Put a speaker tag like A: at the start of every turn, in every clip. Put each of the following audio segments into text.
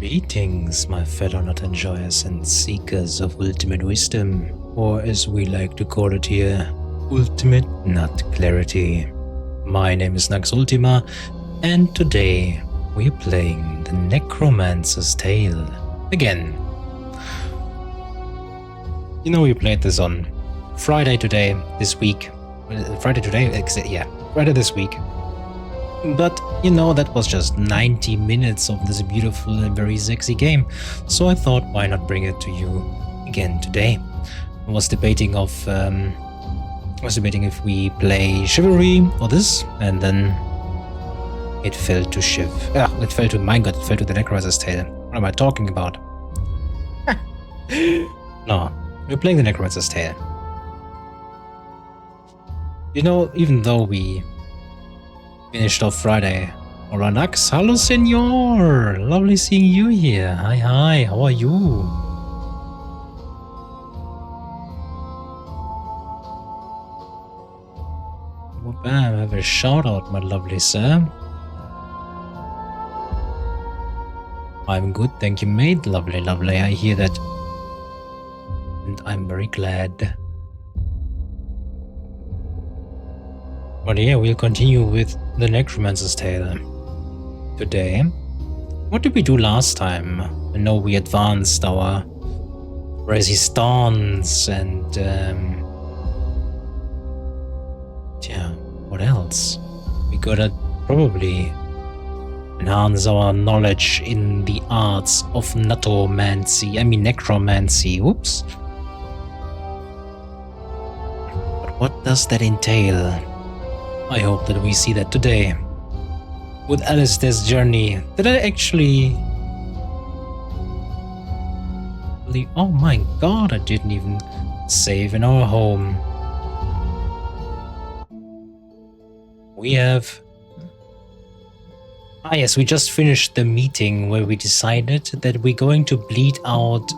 A: Greetings, my fellow nut enjoyers and seekers of ultimate wisdom, or as we like to call it here, ultimate nut clarity. My name is Nax Ultima, and today we're playing the Necromancer's Tale again. You know, we played this on Friday this week. Friday this week. But, you know, that was just 90 minutes of this beautiful and very sexy game. So I thought, why not bring it to you again today? I was debating if we play Chivalry or this, and then it fell to the Necromancer's Tale. What am I talking about? No, we're playing the Necromancer's Tale. You know, even though we finished off Friday. Alright, Nax. Hello, senor. Lovely seeing you here. Hi. How are you? Well, bam. Have a shout out, my lovely sir. I'm good, thank you, mate. Lovely. I hear that. And I'm very glad. But yeah, we'll continue with the Necromancer's Tale today. What did we do last time? I know we advanced our resistance and yeah, what else? We gotta probably enhance our knowledge in the arts of necromancy. Whoops. But what does that entail? I hope that we see that today. With Alistair's journey, did I actually... Oh my god, I didn't even save in our home. We have... yes, we just finished the meeting where we decided that we're going to bleed out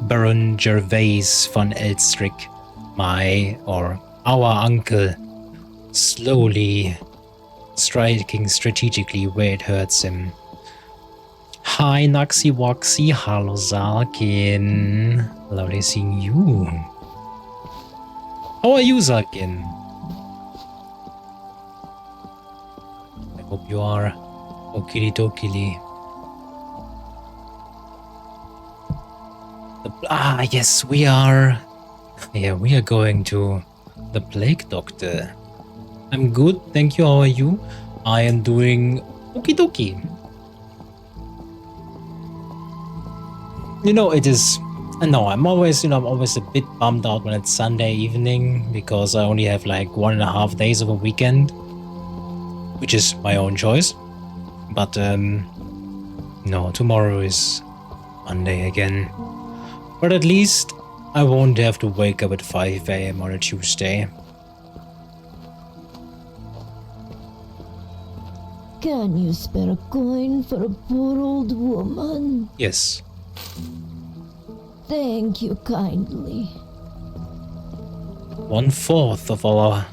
A: Baron Gervais von Elstrick, our uncle. Slowly striking strategically where it hurts him. Hi, Naxi Woxy. Hello, Zalkin. Lovely seeing you. How are you, Zalkin? I hope you are okili dokili. Yes, we are. Yeah, we are going to the Plague Doctor. I'm good, thank you. How are you? I am doing okie dokie. You know, it is. No, I'm always a bit bummed out when it's Sunday evening because I only have like 1.5 days of a weekend, which is my own choice. But no, tomorrow is Monday again. But at least I won't have to wake up at 5 AM on a Tuesday.
B: Can you spare a coin for a poor old woman?
A: Yes.
B: Thank you kindly.
A: 1/4 of our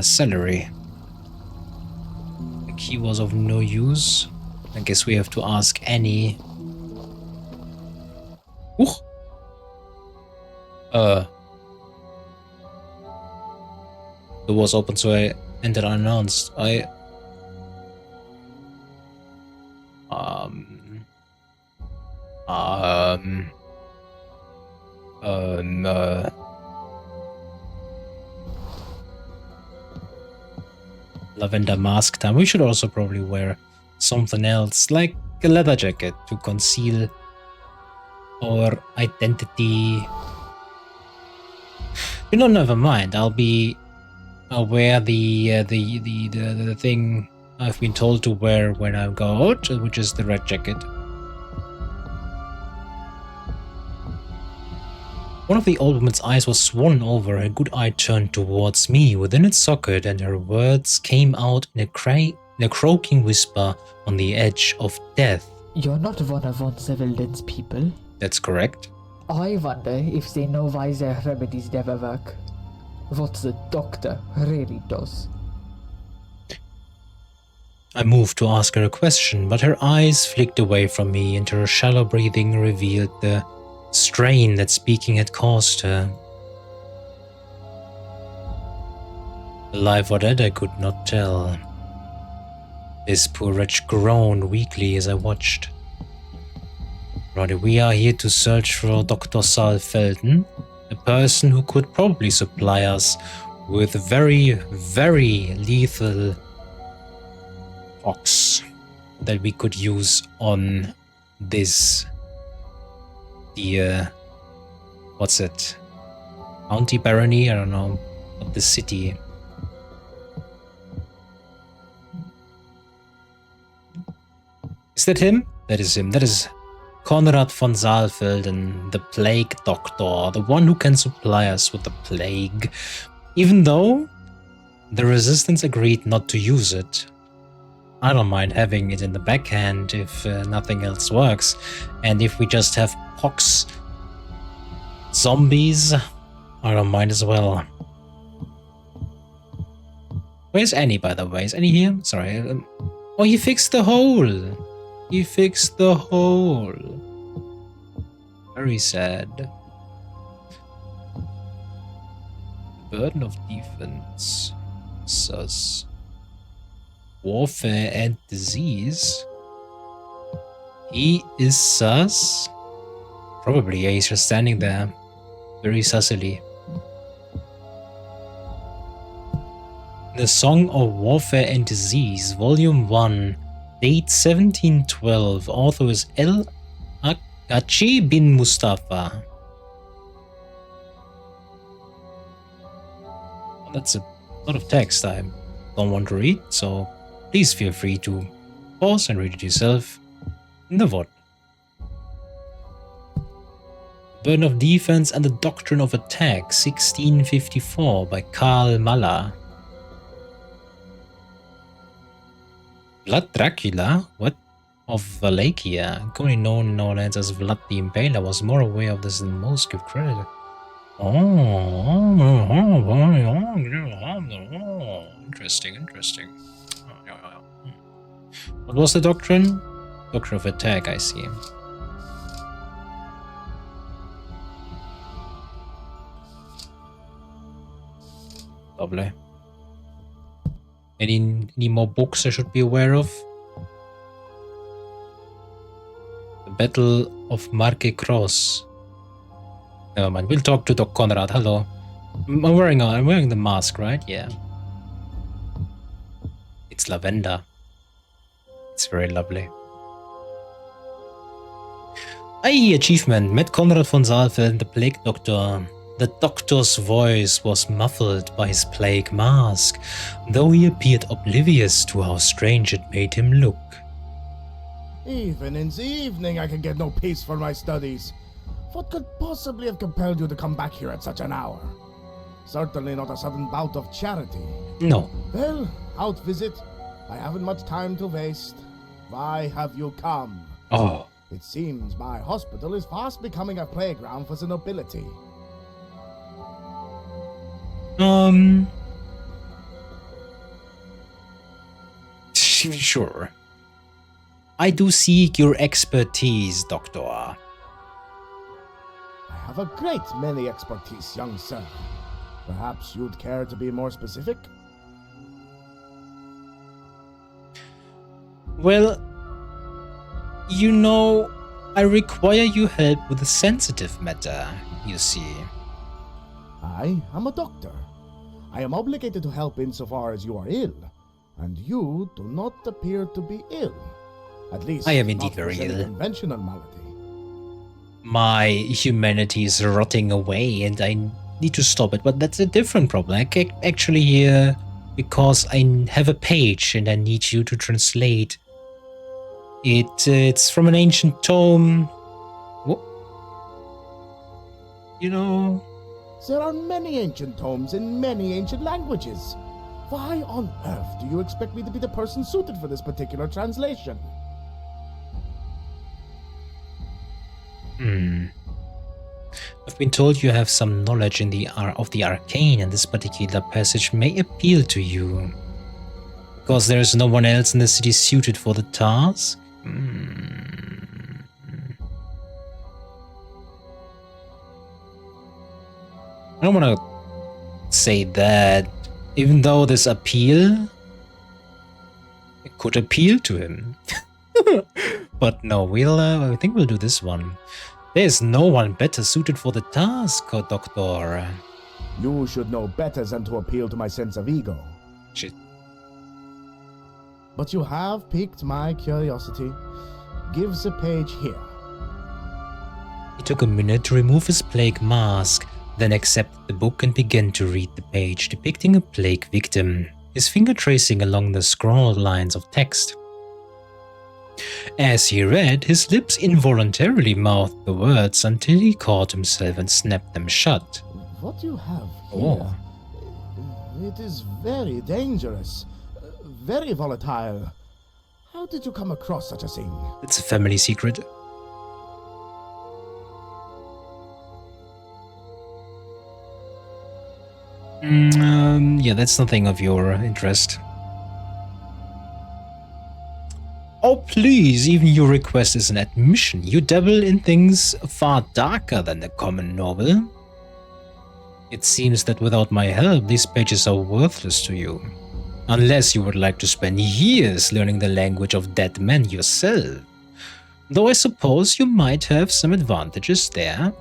A: salary. The key was of no use. I guess we have to ask Annie. The door was open, so I entered unannounced. Lavender mask time. We should also probably wear something else, like a leather jacket to conceal our identity. You know, never mind. I'll wear the thing I've been told to wear when I go out, which is the red jacket. One of the old woman's eyes was swollen over, her good eye turned towards me within its socket, and her words came out in a croaking whisper on the edge of death.
C: You're not one of Von Sevelden's people.
A: That's correct.
C: I wonder if they know why their remedies never work. What the doctor really does.
A: I moved to ask her a question, but her eyes flicked away from me and her shallow breathing revealed the strain that speaking had caused her. Alive or dead, I could not tell. This poor wretch groaned weakly as I watched. Rather, we are here to search for Dr. Saalfelden, a person who could probably supply us with very, very lethal pox that we could use on this, what's it? County Barony? I don't know, of the city. Is that him? That is him. That is Konrad von Saalfelden, the plague doctor, the one who can supply us with the plague. Even though the resistance agreed not to use it, I don't mind having it in the backhand if nothing else works. And if we just have pox zombies, I don't mind as well. Where's Annie, by the way? Is Annie here? Sorry. Oh, he fixed the hole. He fixed the hole. Very sad. Burden of defense. Sus. Warfare and disease. He is sus? Probably, yeah, he's just standing there. Very sussily. The Song of Warfare and Disease, Volume 1, date 1712. Author is El Akachi bin Mustafa. That's a lot of text I don't want to read, so please feel free to pause and read it yourself in the VOD. Burden of Defense and the Doctrine of Attack, 1654, by Karl Mahler. Vlad Dracula? What? Of Wallachia, commonly known in our lands as Vlad the Impaler, was more aware of this than most give credit. Interesting, interesting. What was the doctrine? Doctrine of Attack, I see. Lovely. Any more books I should be aware of? The Battle of Marque Cross. Never mind. We'll talk to Doc Conrad. Hello. I'm wearing the mask, right? Yeah. It's lavender. It's very lovely. Aye, achievement. Met Konrad von Saalfelden, the plague doctor. The doctor's voice was muffled by his plague mask, though he appeared oblivious to how strange it made him look.
D: Even in the evening I can get no peace for my studies. What could possibly have compelled you to come back here at such an hour? Certainly not a sudden bout of charity.
A: No.
D: Well, out visit. I haven't much time to waste. Why have you come?
A: Oh.
D: It seems my hospital is fast becoming a playground for the nobility.
A: Sure. I do seek your expertise, Doctor.
D: I have a great many expertise, young sir. Perhaps you'd care to be more specific?
A: Well, you know, I require your help with a sensitive matter, you see.
D: I am a doctor. I am obligated to help insofar as you are ill, and you do not appear to be ill. At least,
A: I am indeed
D: not with
A: very
D: any
A: ill.
D: Conventional malady.
A: My humanity is rotting away and I need to stop it, but that's a different problem. I actually here because I have a page and I need you to translate it. It's from an ancient tome. What? You know...
D: There are many ancient tomes in many ancient languages. Why on earth do you expect me to be the person suited for this particular translation?
A: I've been told you have some knowledge in of the arcane, and this particular passage may appeal to you. Because there is no one else in the city suited for the task? I don't want to say that, even though this appeal, it could appeal to him. But no, I think we'll do this one. There's no one better suited for the task, Doctor.
D: You should know better than to appeal to my sense of ego.
A: Shit.
D: But you have piqued my curiosity. Give the page here.
A: He took a minute to remove his plague mask, then accepted the book and began to read the page depicting a plague victim, his finger tracing along the scrawled lines of text. As he read, his lips involuntarily mouthed the words until he caught himself and snapped them shut.
D: What you have
A: Oh.
D: here, it is very dangerous, very volatile. How did you come across such a thing?
A: It's a family secret. Yeah, that's nothing of your interest. Oh, please, even your request is an admission. You dabble in things far darker than the common novel. It seems that without my help, these pages are worthless to you. Unless you would like to spend years learning the language of dead men yourself. Though I suppose you might have some advantages there.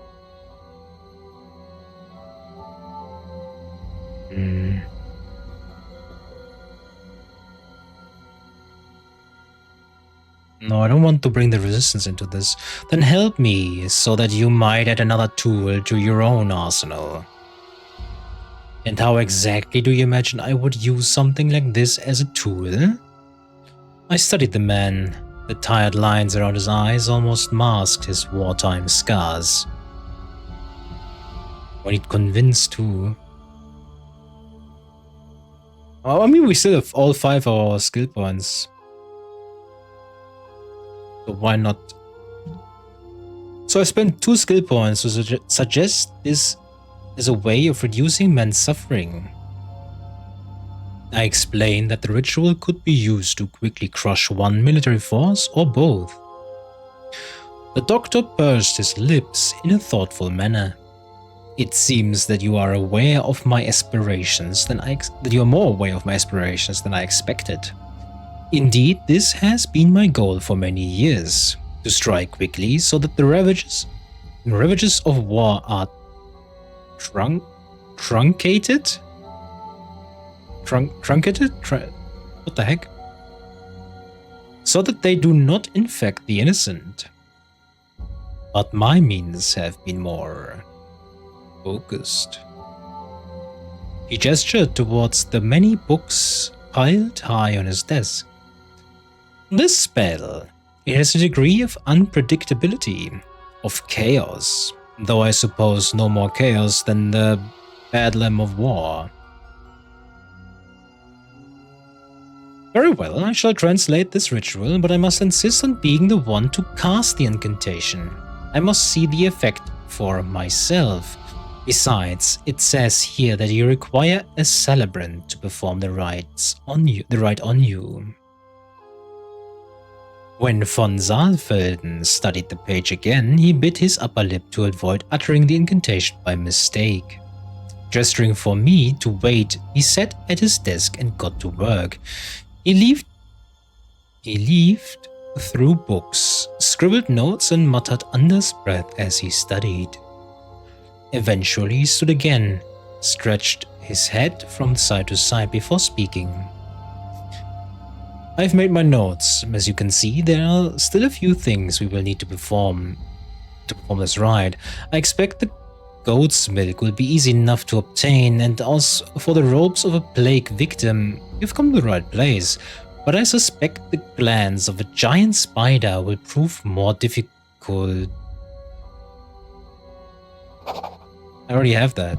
A: No, I don't want to bring the resistance into this. Then help me, so that you might add another tool to your own arsenal. And how exactly do you imagine I would use something like this as a tool? I studied the man. The tired lines around his eyes almost masked his wartime scars. When he'd convinced too. Oh, I mean, we still have all 5 of our skill points. So why not? So I spent 2 skill points to suggest this as a way of reducing men's suffering. I explained that the ritual could be used to quickly crush one military force or both. The doctor pursed his lips in a thoughtful manner. It seems that you are aware of my aspirations that you are more aware of my aspirations than I expected. Indeed, this has been my goal for many years, to strike quickly so that the ravages of war are truncated? What the heck? So that they do not infect the innocent. But my means have been more focused. He gestured towards the many books piled high on his desk. This spell, it has a degree of unpredictability, of chaos, though I suppose no more chaos than the bedlam of war. Very well, I shall translate this ritual, but I must insist on being the one to cast the incantation. I must see the effect for myself. Besides, it says here that you require a celebrant to perform the rite on you. When von Saalfelden studied the page again, he bit his upper lip to avoid uttering the incantation by mistake. Gesturing for me to wait, he sat at his desk and got to work. He leafed through books, scribbled notes and muttered under his breath as he studied. Eventually he stood again, stretched his head from side to side before speaking. I've made my notes. As you can see, there are still a few things we will need to perform this rite. I expect the goat's milk will be easy enough to obtain, and as for the robes of a plague victim, you've come to the right place, but I suspect the glands of a giant spider will prove more difficult. I already have that.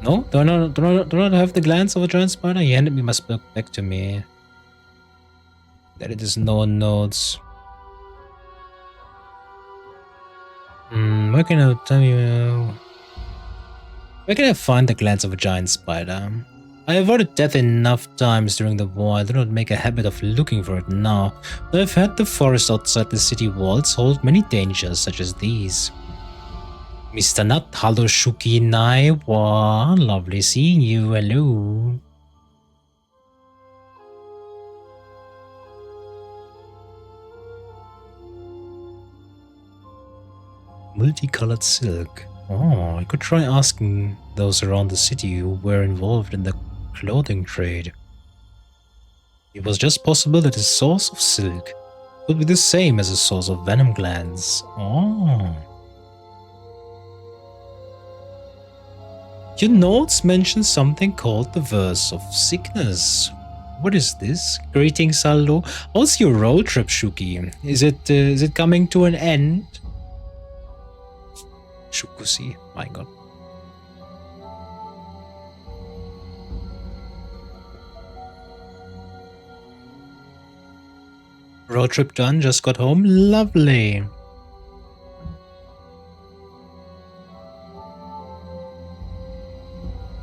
A: No? Do I not have the glands of a giant spider? He handed me my spell back to me. That it is no notes. Where can I tell you? Where can I find the glands of a giant spider? I avoided death enough times during the war, I do not make a habit of looking for it now, but I've heard the forest outside the city walls hold many dangers such as these. Mr. Nut, hello Shuki Naiwa, lovely seeing you, hello. Multicolored silk. Oh, I could try asking those around the city who were involved in the clothing trade. It was just possible that the source of silk could be the same as the source of venom glands. Oh. Your notes mention something called the Verse of Sickness. What is this? Greetings, Saldo. How's your road trip, Shuki? Is it coming to an end? Shukusi, my god. Road trip done, just got home. Lovely.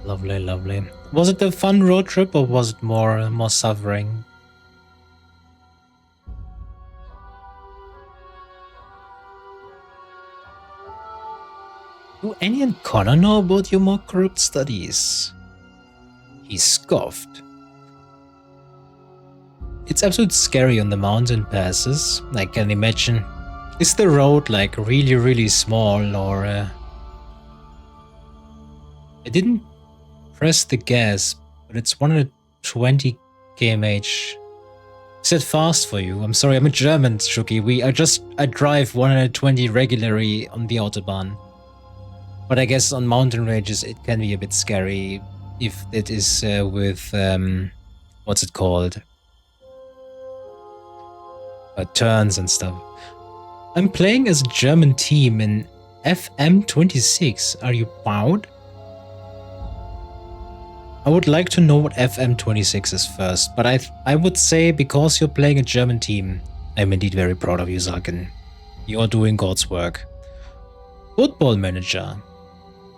A: Lovely, lovely. Was it a fun road trip or was it more suffering? Do Annie and Connor know about your more corrupt studies? He scoffed. It's absolutely scary on the mountain passes, I can imagine. Is the road like really small or... I didn't press the gas, but it's 120 km/h. Is that fast for you? I'm sorry, I'm a German, Shuki. I drive 120 regularly on the Autobahn. But I guess on mountain ranges it can be a bit scary if it is with, what's it called? Turns and stuff. I'm playing as a German team in FM26. Are you proud? I would like to know what FM26 is first, but I would say because you're playing a German team, I'm indeed very proud of you, Zarkin. You're doing God's work. Football Manager.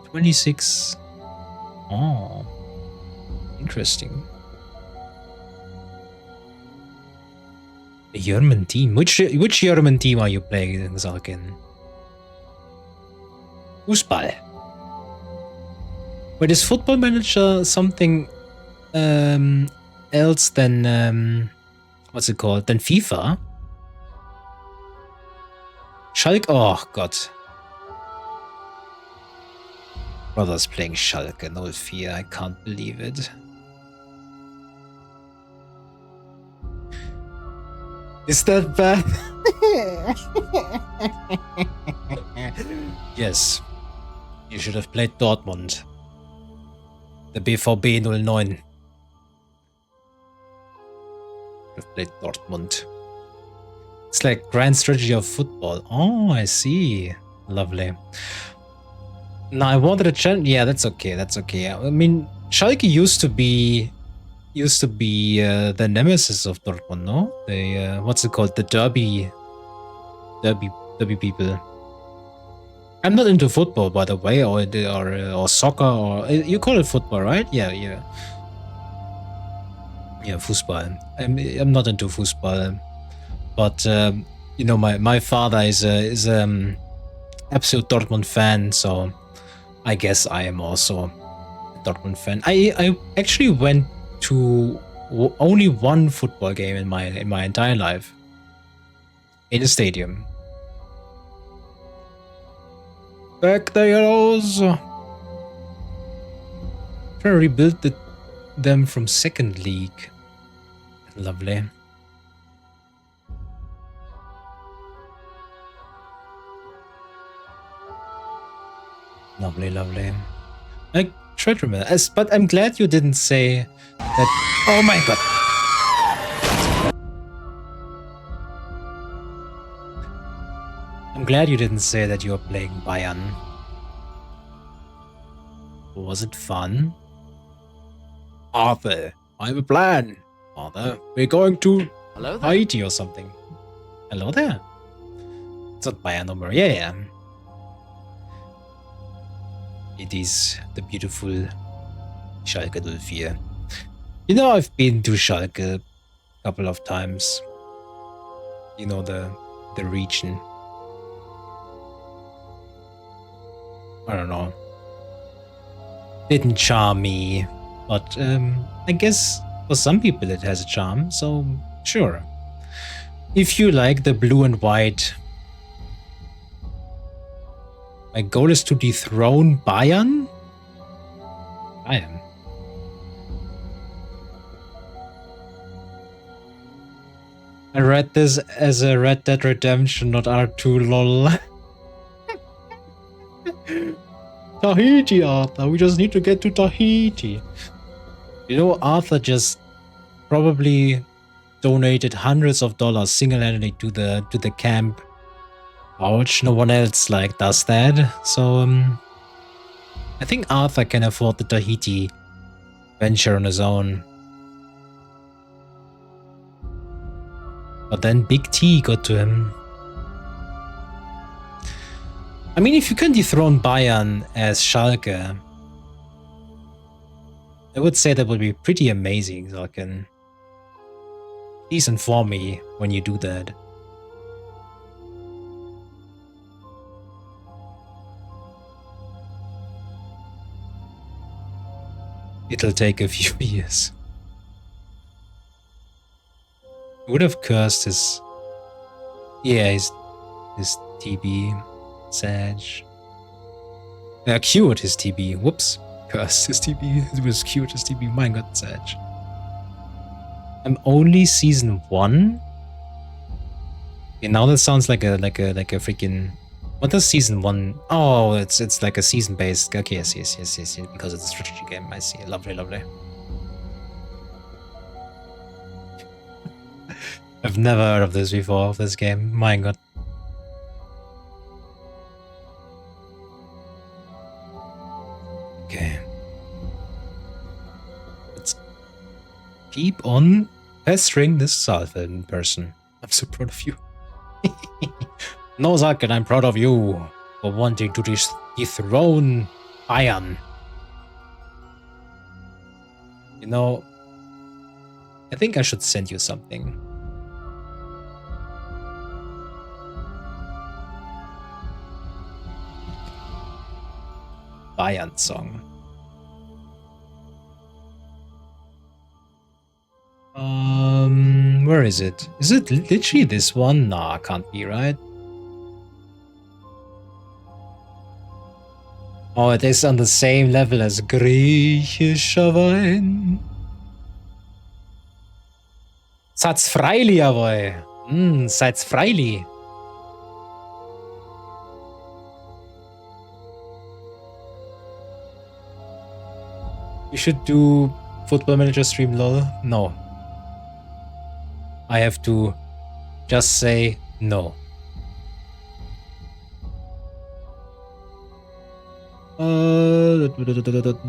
A: 26. Oh. Interesting. A German team. Which German team are you playing, Zarkin? Fußball. Wait, is Football Manager something else than what's it called? Than FIFA? Schalke? Oh god. Brothers playing Schalke 04. I can't believe it. Is that bad? Yes. You should have played Dortmund. The BVB 09. Have played Dortmund. It's like grand strategy of football. Oh, I see. Lovely. Now I wanted a challenge. Yeah, that's okay. That's okay. I mean, Schalke used to be the nemesis of Dortmund, no? The what's it called? The derby people. I'm not into football, by the way, or soccer, or you call it football, right? Yeah. Yeah, Fußball. I'm not into Fußball, but you know, my father is absolute Dortmund fan, so I guess I am also a Dortmund fan. I actually went to only one football game in my entire life in a stadium. Back the Yellows! Trying to rebuild them from second league. Lovely. Lovely, lovely. I try to remember, but I'm glad you didn't say that. Oh my god! I'm glad you didn't say that you're playing Bayern. Was it fun? Arthur, I have a plan. Arthur, we're going to Haiti or something. Hello there. It's not Bayern no more. Yeah. It is the beautiful Schalke 04. You know, I've been to Schalke a couple of times. You know, the region. I don't know. Didn't charm me, but I guess for some people it has a charm, so sure. If you like the blue and white, my goal is to dethrone Bayern? Bayern. I read this as a Red Dead Redemption, not R2 lol. Tahiti, Arthur. We just need to get to Tahiti. You know, Arthur just probably donated hundreds of dollars single-handedly to the camp. Ouch, no one else like does that. So I think Arthur can afford the Tahiti venture on his own. But then Big T got to him. I mean, if you can dethrone Bayern as Schalke, I would say that would be pretty amazing, so I can... Please inform me when you do that. It'll take a few years. Would have cursed his... Yeah, his TB. Sag. Cured his TB. Whoops. Cursed his TB. It was cured his TB. My god, Sag. I'm only season 1? Okay, now that sounds like a freaking... What does season 1... Oh, it's like a season based... Okay, yes, because it's a strategy game. I see. Lovely, lovely. I've never heard of this before, of this game. My god. Okay. Let's keep on pestering this Southern person. I'm so proud of you. No, Zaken, I'm proud of you for wanting to dethrone Bayern. You know, I think I should send you something. Bayern song. Where is it? Is it literally this one? Nah, can't be, right? Oh, it is on the same level as griechischer Wein. Satz freili, jawohl. Satz freili. You should do Football Manager stream, lol. No. I have to just say no.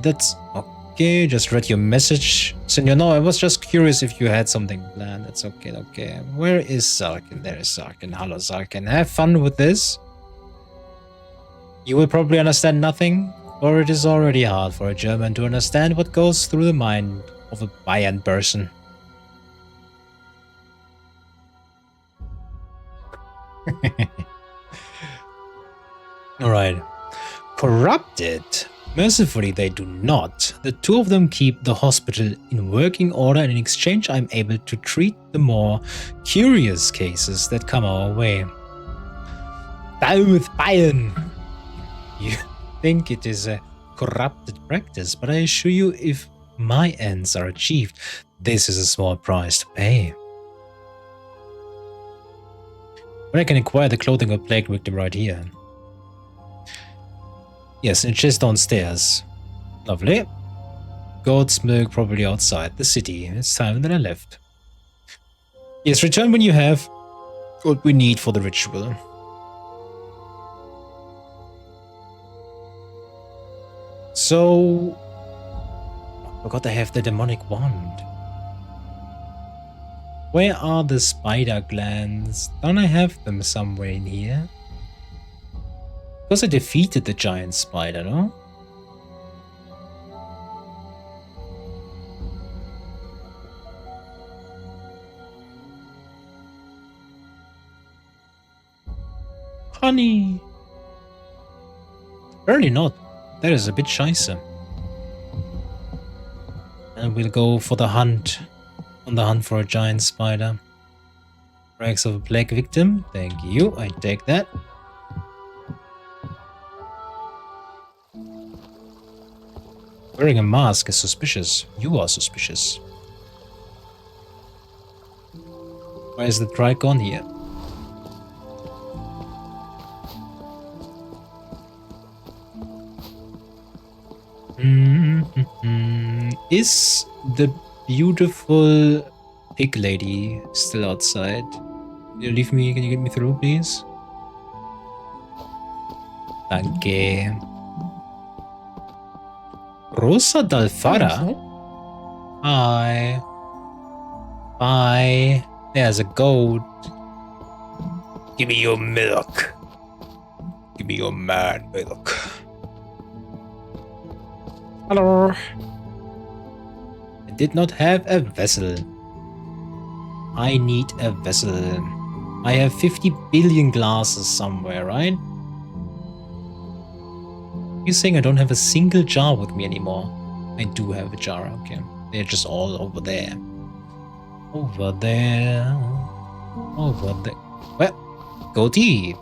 A: That's okay. Just read your message, Senor. No, I was just curious if you had something planned. That's okay. Okay. Where is Sarkin? There is Sarkin. Hello, Sarkin. Have fun with this. You will probably understand nothing, or it is already hard for a German to understand what goes through the mind of a Bayern person. Alright. Corrupted? Mercifully, they do not. The two of them keep the hospital in working order, and in exchange I'm able to treat the more curious cases that come our way. Down with Bayern! You think it is a corrupted practice, but I assure you, if my ends are achieved, this is a small price to pay. But I can acquire the clothing of a plague victim right here. Yes, it's just downstairs. Lovely. Goat's milk probably outside the city. It's time that I left. Yes, return when you have what we need for the ritual. So, I forgot I have the demonic wand. Where are the spider glands? Don't I have them somewhere in here? Because I defeated the giant spider, no? honey. Apparently not. That is a bit scheisse. And we'll go for the hunt. On the hunt for a giant spider. Rags of a plague victim. Thank you. I take that. Wearing a mask is suspicious. You are suspicious. Why is the Tricon here? Is the beautiful pig lady still outside? Can you leave me? Can you get me through, please? Danke. Rosa Dalfara? Hi. Bye. There's a goat. Give me your milk. Give me your man milk. Hello. I did not have a vessel. I need a vessel. I have 50 billion glasses somewhere, right? You're saying I don't have a single jar with me anymore? I do have a jar, okay. They're just all over there. Over there. Over there. Well, goatee.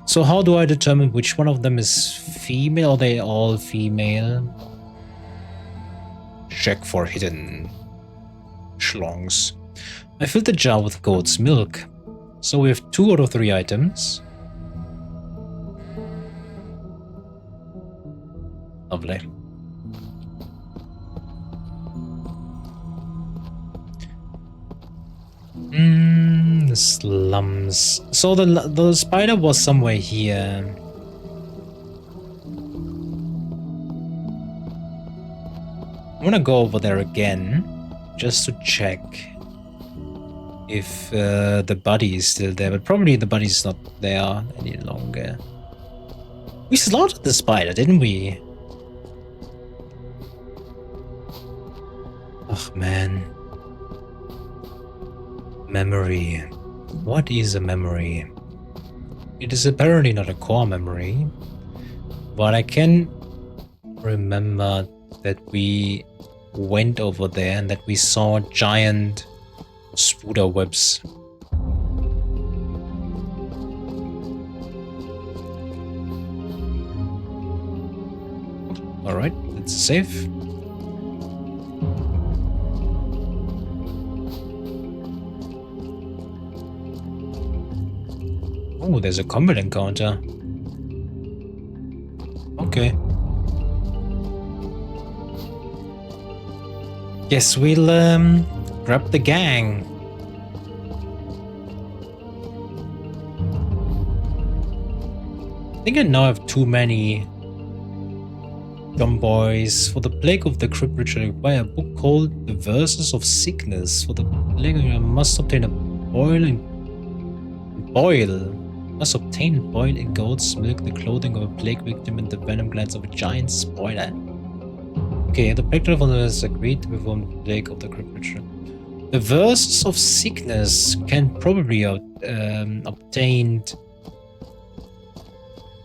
A: So how do I determine which one of them is female? Are they all female? Check for hidden schlongs. I filled the jar with goat's milk. So we have 2 out of 3 items. Lovely. The slums. So the spider was somewhere here. I'm gonna go over there again, just to check if the body is still there. But probably the body's not there any longer. We slaughtered the spider, didn't we? Oh man. Memory. What is a memory? It is apparently not a core memory, but I can remember that we went over there and that we saw giant spider webs. Alright, that's safe. Oh, there's a combat encounter. Okay. Guess we'll grab the gang. I think I now have too many boys. For the plague of the crypt ritual, I require a book called The Verses of Sickness. For the plague, I must obtain a must obtain and boil in goat's milk the clothing of a plague victim and the venom glands of a giant spider. Okay, the plague devil has agreed to perform the plague of the crypt ritual. The Verses of Sickness can probably obtained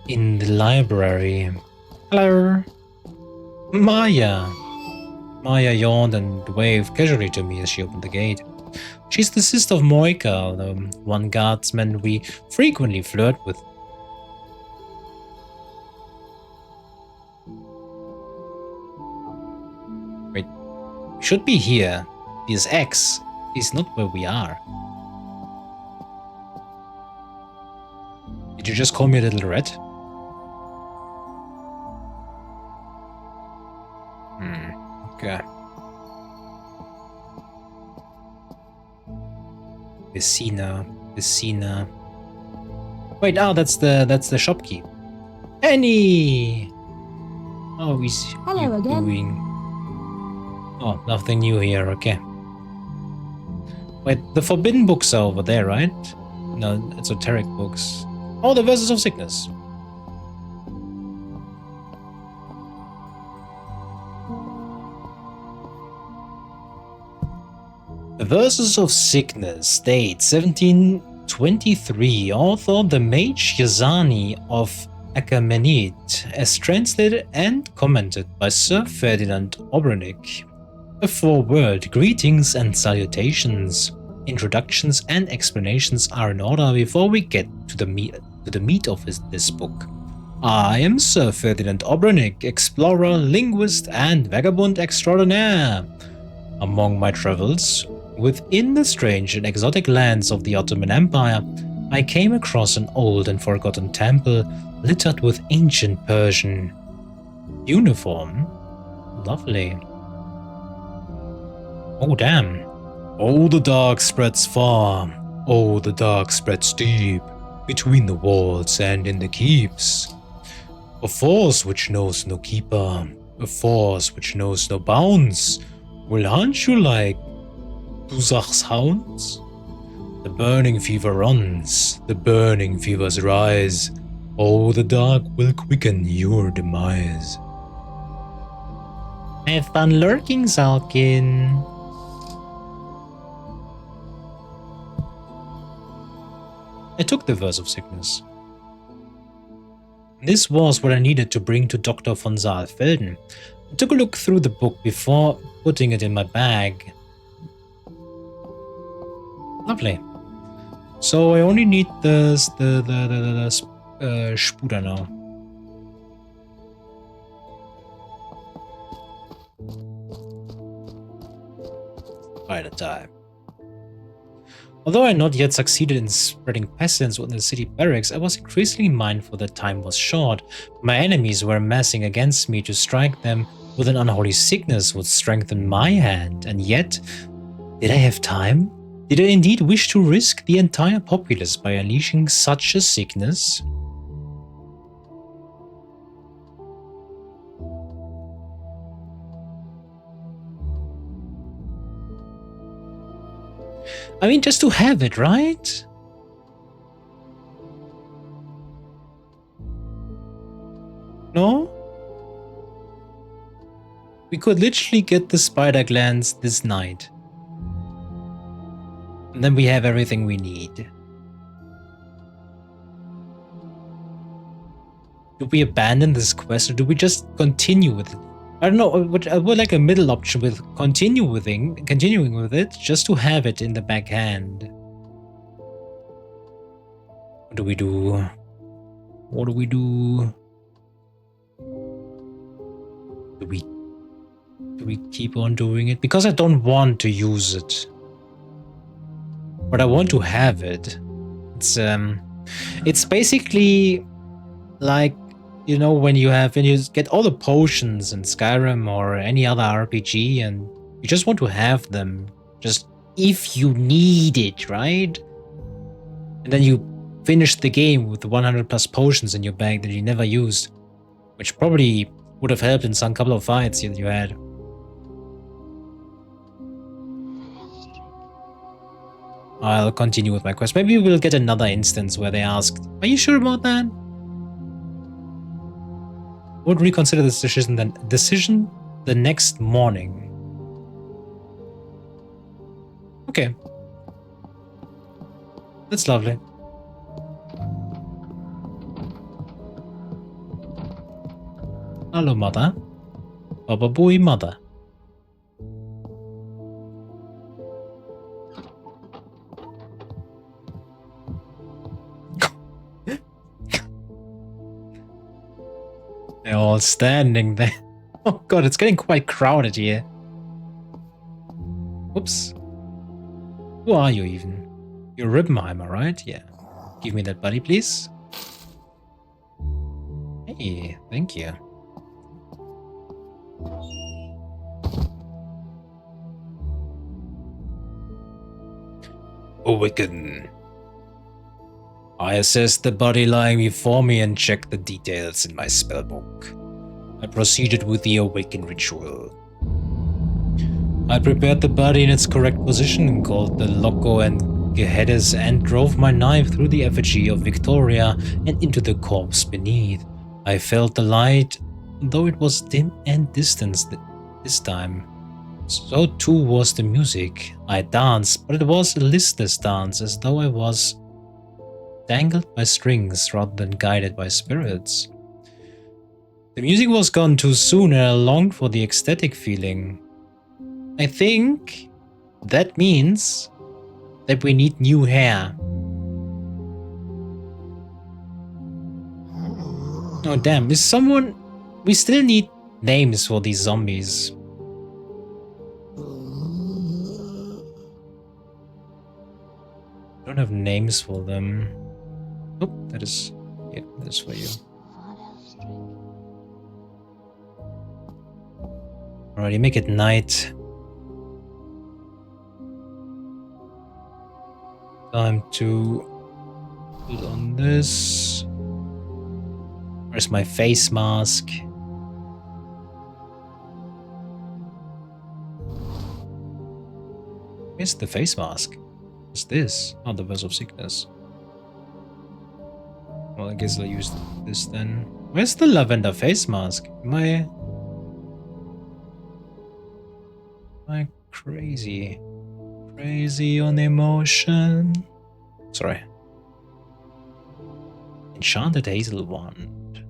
A: in the library. Hello. Maya. Maya yawned and waved casually to me as she opened the gate. She's the sister of Moika, the one guardsman we frequently flirt with. Wait, we should be here. This X is not where we are. Did you just call me a little rat? Okay. Vecina. Wait, that's the shopkeep. Annie! How is
B: Hello
A: you
B: again.
A: doing? Oh, nothing new here, okay. Wait, the forbidden books are over there, right? No, esoteric books. Oh, the Verses of Sickness. The Verses of Sickness date 17 23, author the Mage Yazani of Achaemenid, as translated and commented by Sir Ferdinand Obernick. A foreword, greetings and salutations. Introductions and explanations are in order before we get to the meat of this book. I am Sir Ferdinand Obernick, explorer, linguist, and vagabond extraordinaire. Among my travels within the strange and exotic lands of the Ottoman Empire, I came across an old and forgotten temple littered with ancient Persian uniform. Lovely. Oh, damn. Oh, the dark spreads far. Oh, the dark spreads deep, between the walls and in the keeps. A force which knows no keeper, a force which knows no bounds, will hunt you like Duzach's hounds. The burning fever runs, the burning fevers rise. Oh, the dark will quicken your demise. Have fun lurking, Zalkin. I took the verse of sickness. This was what I needed to bring to Dr. von Saalfelden. I took a look through the book before putting it in my bag. Lovely. So I only need the Spuder now. By the time. Although I not yet succeeded in spreading pestilence within the city barracks, I was increasingly mindful that time was short. My enemies were amassing against me. To strike them with an unholy sickness would strengthen my hand. And yet, did I have time? Did I indeed wish to risk the entire populace by unleashing such a sickness? I mean, just to have it, right? No? We could literally get the spider glands this night. And then we have everything we need. Do we abandon this quest or do we just continue with it? I don't know, I would like a middle option with continuing with it, just to have it in the backhand. What do we do? What do we do? Do we keep on doing it? Because I don't want to use it. But I want to have it. It's basically like, you know, when you get all the potions in Skyrim or any other RPG and you just want to have them just if you need it, right? And then you finish the game with 100 plus potions in your bag that you never used, which probably would have helped in some couple of fights that you had. I'll continue with my quest. Maybe we'll get another instance where they asked, are you sure about that? Would reconsider this decision the next morning. Okay. That's lovely. Hello, mother. Baba boy, mother. They're all standing there. Oh god, it's getting quite crowded here. Oops. Who are you even? You're Rippenheimer, right? Yeah. Give me that buddy, please. Hey, thank you. Awaken. I assessed the body lying before me and checked the details in my spellbook. I proceeded with the awaken ritual. I prepared the body in its correct position, called the Loco and Gehedes, and drove my knife through the effigy of Victoria and into the corpse beneath. I felt the light, though it was dim and distant this time. So too was the music. I danced, but it was a listless dance, as though I was Dangled by strings rather than guided by spirits. The music was gone too soon and I longed for the ecstatic feeling. I think that means that we need new hair. Oh damn, is someone... We still need names for these zombies. Don't have names for them. Oh, that is... Yeah, that's for you. Alrighty, make it night. Time to put on this. Where's my face mask? Where's the face mask? What's this? Oh, the Verse of Sickness. Well, I guess I'll use this then. Where's the lavender face mask? Am I crazy? Crazy on emotion. Sorry. Enchanted Hazel Wand.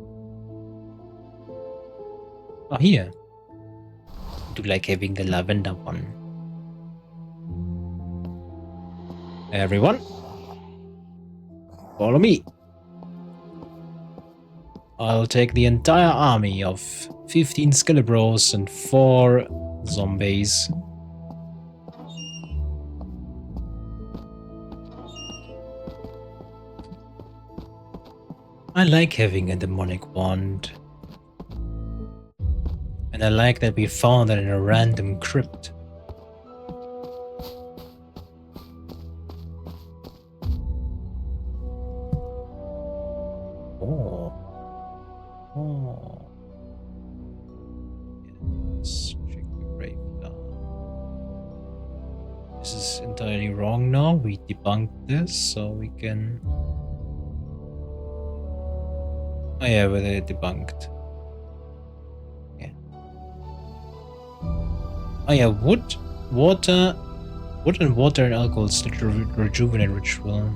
A: Oh, here. I do like having the lavender one. Everyone, follow me. I'll take the entire army of 15 Skelebros and 4 zombies. I like having a demonic wand. And I like that we found it in a random crypt. Oh. Oh. Yes, check the graveyard. This is entirely wrong now. We debunked this, so we can... Oh yeah, but they debunked. Yeah. Oh yeah, wood and water and alcohol still rejuvenate ritual.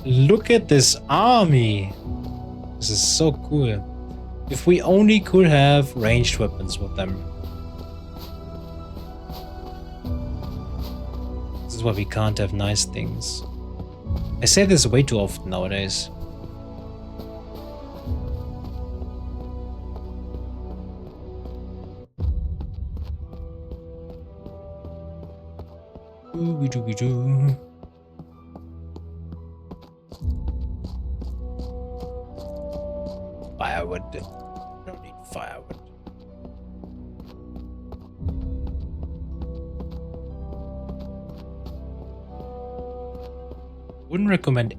A: Look at this army! This is so cool. If we only could have ranged weapons with them. This is why we can't have nice things. I say this way too often nowadays. Dooby-dooby-doo. Firewood. Don't need firewood. Wouldn't recommend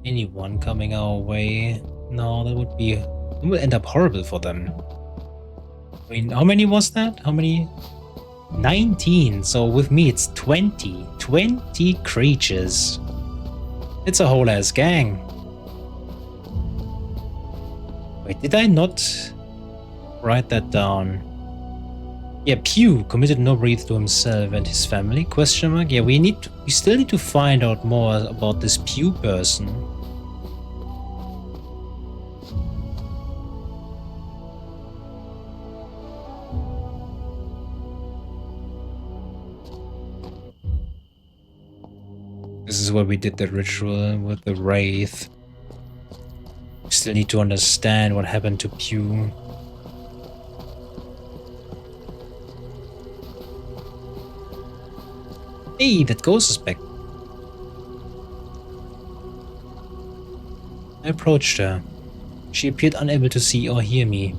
A: anyone coming our way. No, that would end up horrible for them. I mean, how many was that? How many? 19. So with me, it's 20. 20 creatures. It's a whole ass gang. Wait, did I not write that down? Yeah, Pew committed no breath to himself and his family? Question mark. Yeah, we still need to find out more about this Pew person. This is where we did the ritual with the wraith. We still need to understand what happened to Pew. Hey, that ghost is back. I approached her. She appeared unable to see or hear me.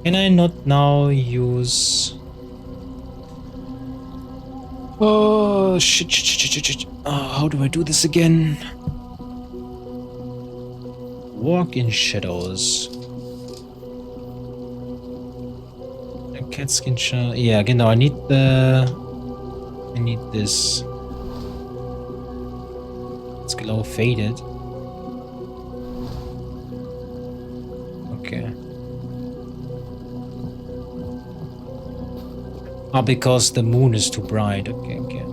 A: Can I not now use... Oh, shit. Oh, how do I do this again? Walk in shadows. A cat skin shot. Yeah, genau, I need this. It's glow faded. Okay. Ah, because the moon is too bright. Okay, okay.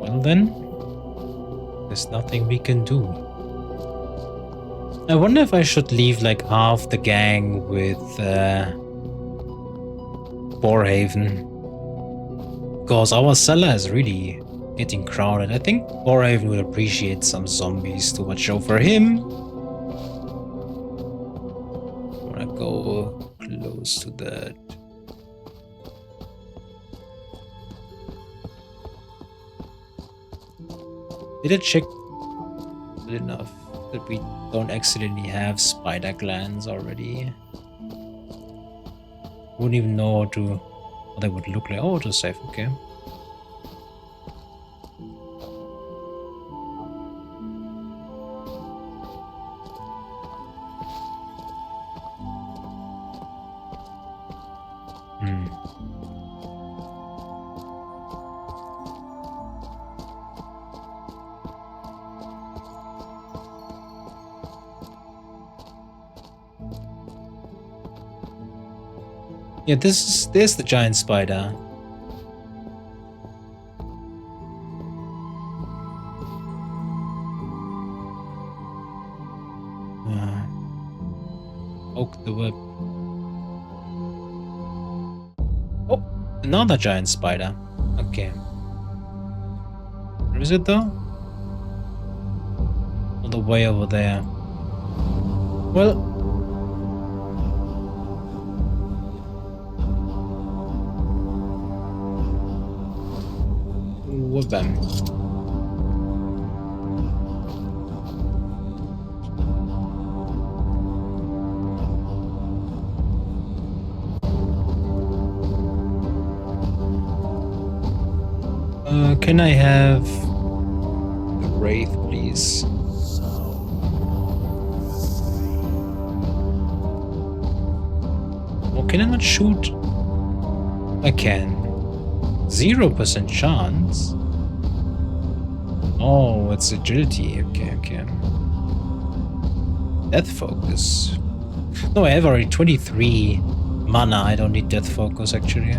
A: Well then, there's nothing we can do. I wonder if I should leave like half the gang with Borehaven. Because our cellar is really getting crowded. I think Borehaven would appreciate some zombies to watch over him. I wanna go close to that. Did I check good enough that we don't accidentally have spider clans already? Wouldn't even know how they would look like. Oh, autosave, okay. Yeah, there's the giant spider. Poke the whip. Oh, another giant spider. Okay. Where is it though? All the way over there. Well, with them. Can I have the Wraith, please? Oh, can I not shoot? I can. 0% chance. Oh, it's agility. Okay, okay. Death focus. No, I have already 23 mana. I don't need death focus actually.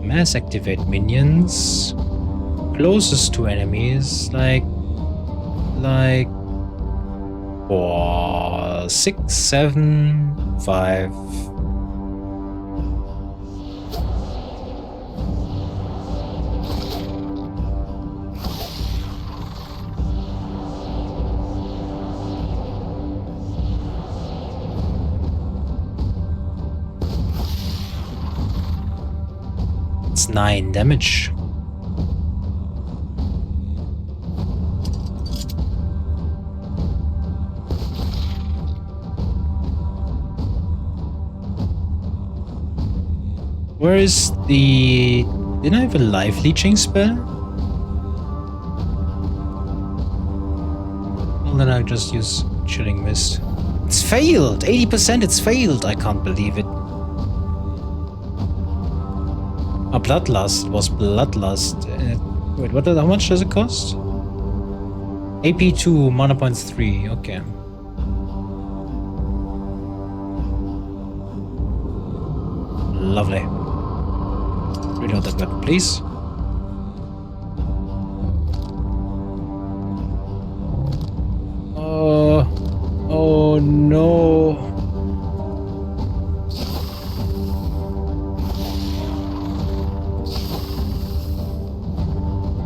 A: Mass activate minions closest to enemies, like 4, 6, 7, 5. It's 9 damage. Where is the... Didn't I have a life leeching spell? Well, then I'll just use Chilling Mist. It's failed! 80% it's failed! I can't believe it. A Bloodlust was Bloodlust. Wait, how much does it cost? AP 2, mana points 3, okay. Lovely. Reload that weapon, please. Oh no.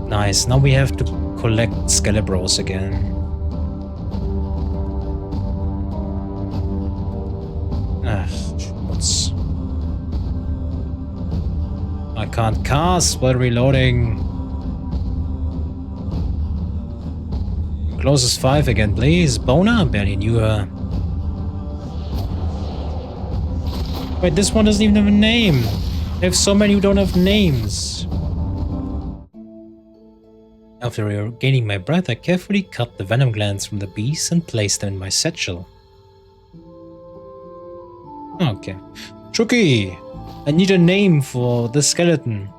A: Nice, now we have to collect Skelebros again. What's... I can't cast while reloading. Closest 5 again, please. Bona? Barely knew her. Wait, this one doesn't even have a name. They have so many who don't have names. After regaining my breath, I carefully cut the venom glands from the beast and placed them in my satchel. Okay. Chucky! I need a name for the skeleton.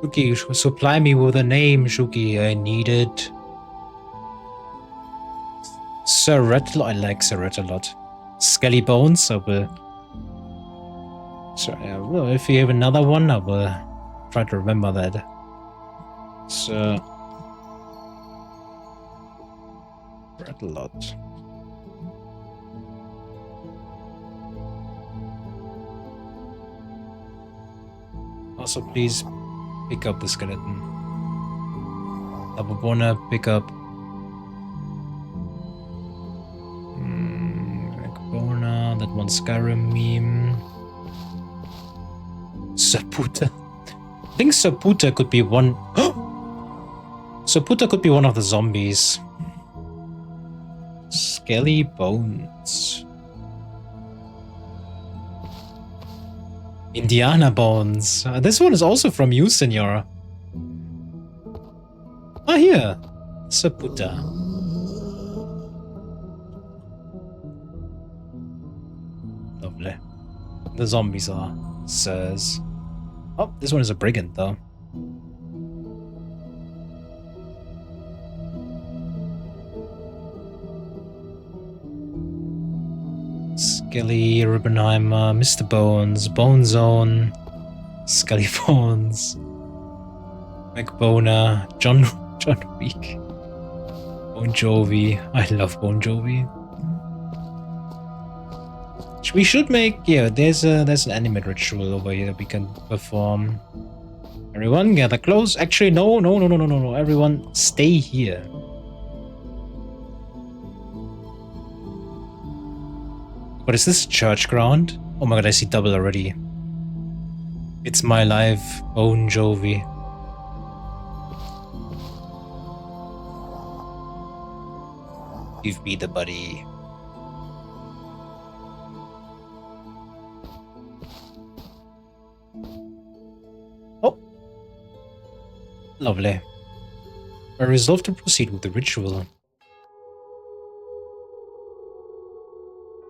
A: Shuki, supply me with a name, Shuki. I need it. Surret, I like Surret a lot. Skelly Bones, I will. So, well, if you have another one, I will try to remember that. So, Surret a lot. Also, please pick up the skeleton. I would wanna pick up Bona, that one Skyrim meme. Saputa. I think Saputa could be one. Saputa could be one of the zombies. Skelly Bones. Indiana Bones. This one is also from you, Senora. Ah, here. Saputa. Lovely. The zombies are sirs. Oh, this one is a brigand, though. Skelly, Ribbenheimer, Mr. Bones, Bone Zone, Skelly Bones, McBoner, John Wick, Bon Jovi. I love Bon Jovi. We should make, yeah, there's an animate ritual over here that we can perform. Everyone gather close. Actually, no. Everyone stay here. What is this, church ground? Oh my god, I see double already. It's my life, Bon Jovi. Give me the buddy. Oh. Lovely. I resolve to proceed with the ritual.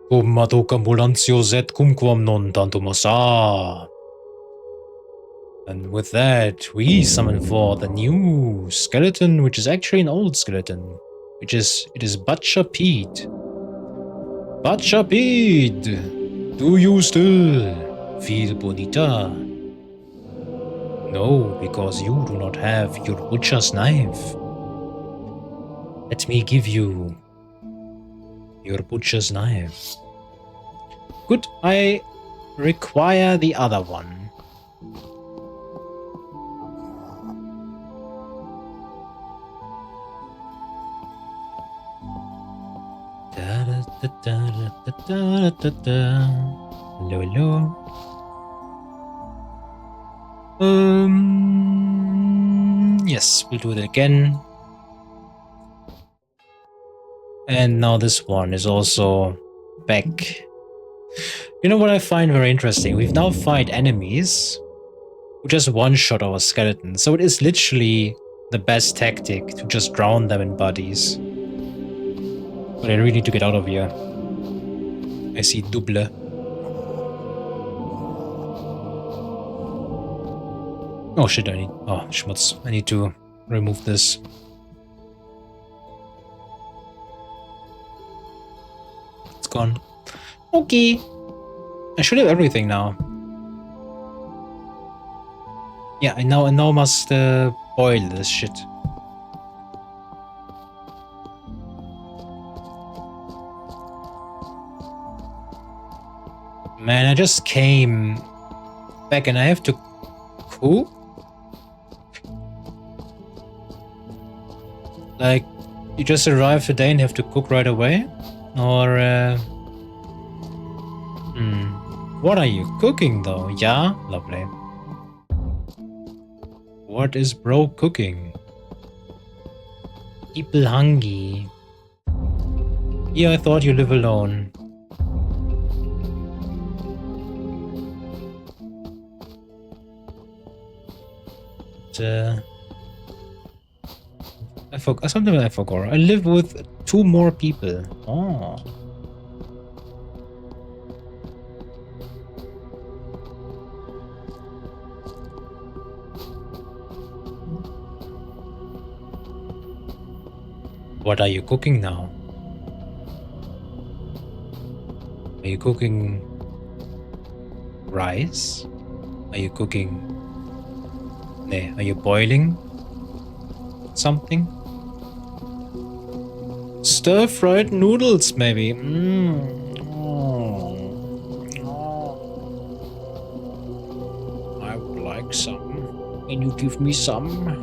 A: Cum ambulantio zet cumquam non tantum ossa. And with that, we summon forth a new skeleton, which is actually an old skeleton. It is Butcher Pete. Butcher Pete! Do you still feel bonita? No, because you do not have your butcher's knife. Let me give you your butcher's knife. Good, I require the other one. Hello, hello. Yes, we'll do it again. And now this one is also back. You know what I find very interesting? We've now fight enemies who just one-shot our skeleton. So it is literally the best tactic to just drown them in bodies. But I really need to get out of here. I see double. Oh shit, oh, schmutz. I need to remove this. It's gone. Okay. I should have everything now. Yeah, I now must boil this shit. Man, I just came back and I have to cook? Like, you just arrive today and have to cook right away? Or, what are you cooking though? Yeah? Lovely. What is bro cooking? People hungry. Yeah, I thought you live alone. I forgot something. I forgot. I live with 2 more people. Oh. What are you cooking now? Are you cooking rice? Are you cooking... Nah, are you boiling something? Stir-fried noodles, maybe. I would like some. Can you give me some?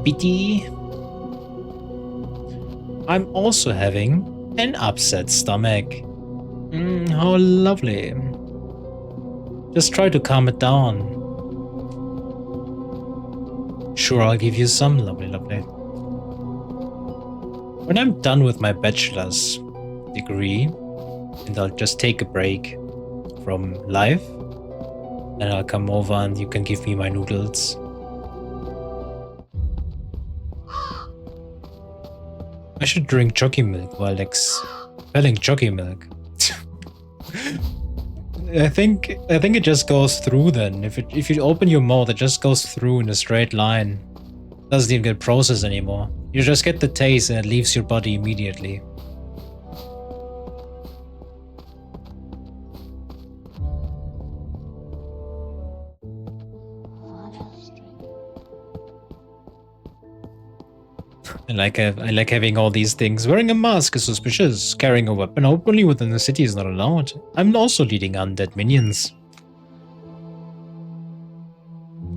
A: Bitty. I'm also having an upset stomach. How lovely. Just try to calm it down. Sure, I'll give you some. Lovely, lovely. When I'm done with my bachelor's degree, and I'll just take a break from life, then I'll come over and you can give me my noodles. I should drink jockey milk while expelling jockey milk. I think it just goes through then. If you open your mouth, it just goes through in a straight line. Doesn't even get processed anymore. You just get the taste and it leaves your body immediately. I like having all these things. Wearing a mask is suspicious. Carrying a weapon openly within the city is not allowed. I'm also leading undead minions.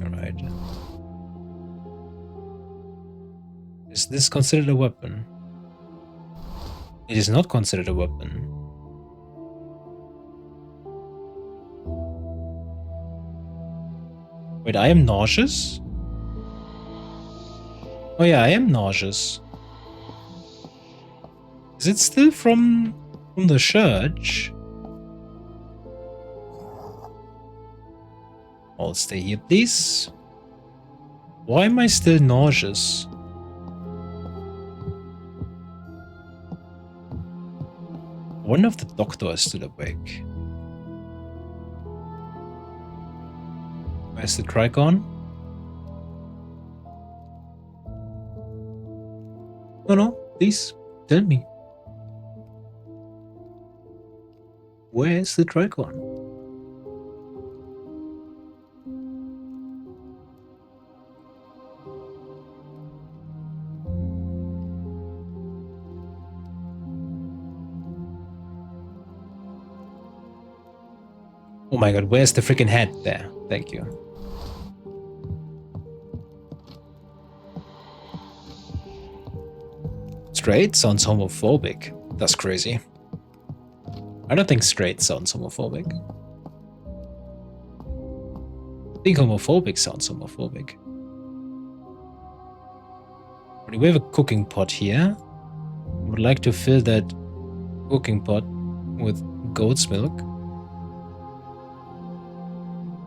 A: Alright. Is this considered a weapon? It is not considered a weapon. Wait, I am nauseous? Oh yeah, I am nauseous. Is it still from the church? I'll stay here, please. Why am I still nauseous? I wonder if the doctor is still awake. Where's the Trigon? No, please, tell me. Where's the Trigon? Oh my god, where's the freaking head? There, thank you. Straight sounds homophobic. That's crazy. I don't think straight sounds homophobic. I think homophobic sounds homophobic. We have a cooking pot here. I would like to fill that cooking pot with goat's milk.